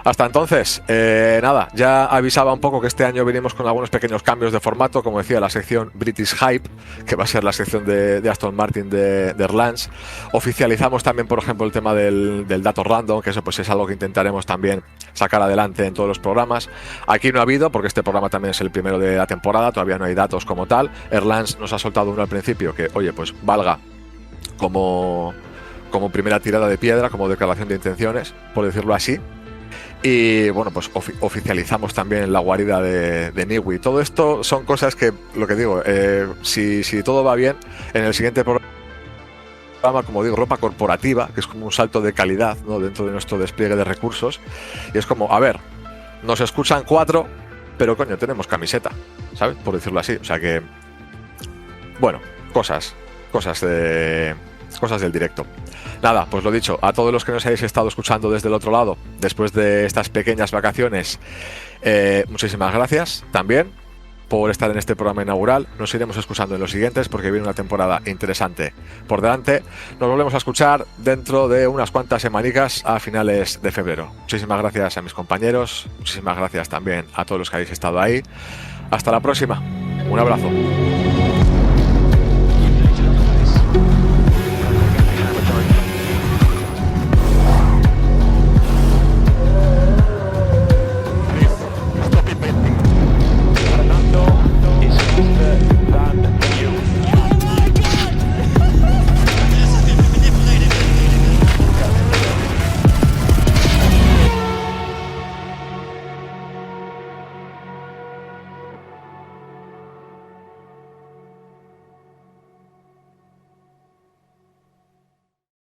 Hasta entonces, nada, ya avisaba un poco que este año venimos con algunos pequeños cambios de formato, como decía, la sección British Hype, que va a ser la sección de Aston Martin de Erlans. Oficializamos también, por ejemplo, el tema del dato random, que eso pues es algo que intentaremos también sacar adelante en todos los programas. Aquí no ha habido, porque este programa también es el primero de la temporada, todavía no hay datos como tal. Erlans nos ha soltado uno al principio que, oye, pues valga como primera tirada de piedra, como declaración de intenciones, por decirlo así. Y bueno, pues oficializamos también la guarida de Niwi. Todo esto son cosas que, lo que digo, si todo va bien, en el siguiente programa, como digo, ropa corporativa, que es como un salto de calidad, ¿no?, dentro de nuestro despliegue de recursos. Y es como, a ver, nos escuchan 4, pero coño, tenemos camiseta, ¿sabes? Por decirlo así. O sea que, bueno, cosas del directo. Nada, pues lo dicho, a todos los que nos hayáis estado escuchando desde el otro lado, después de estas pequeñas vacaciones, muchísimas gracias también por estar en este programa inaugural. Nos iremos escuchando en los siguientes porque viene una temporada interesante por delante. Nos volvemos a escuchar dentro de unas cuantas semanicas a finales de febrero. Muchísimas gracias a mis compañeros, muchísimas gracias también a todos los que habéis estado ahí. Hasta la próxima, un abrazo.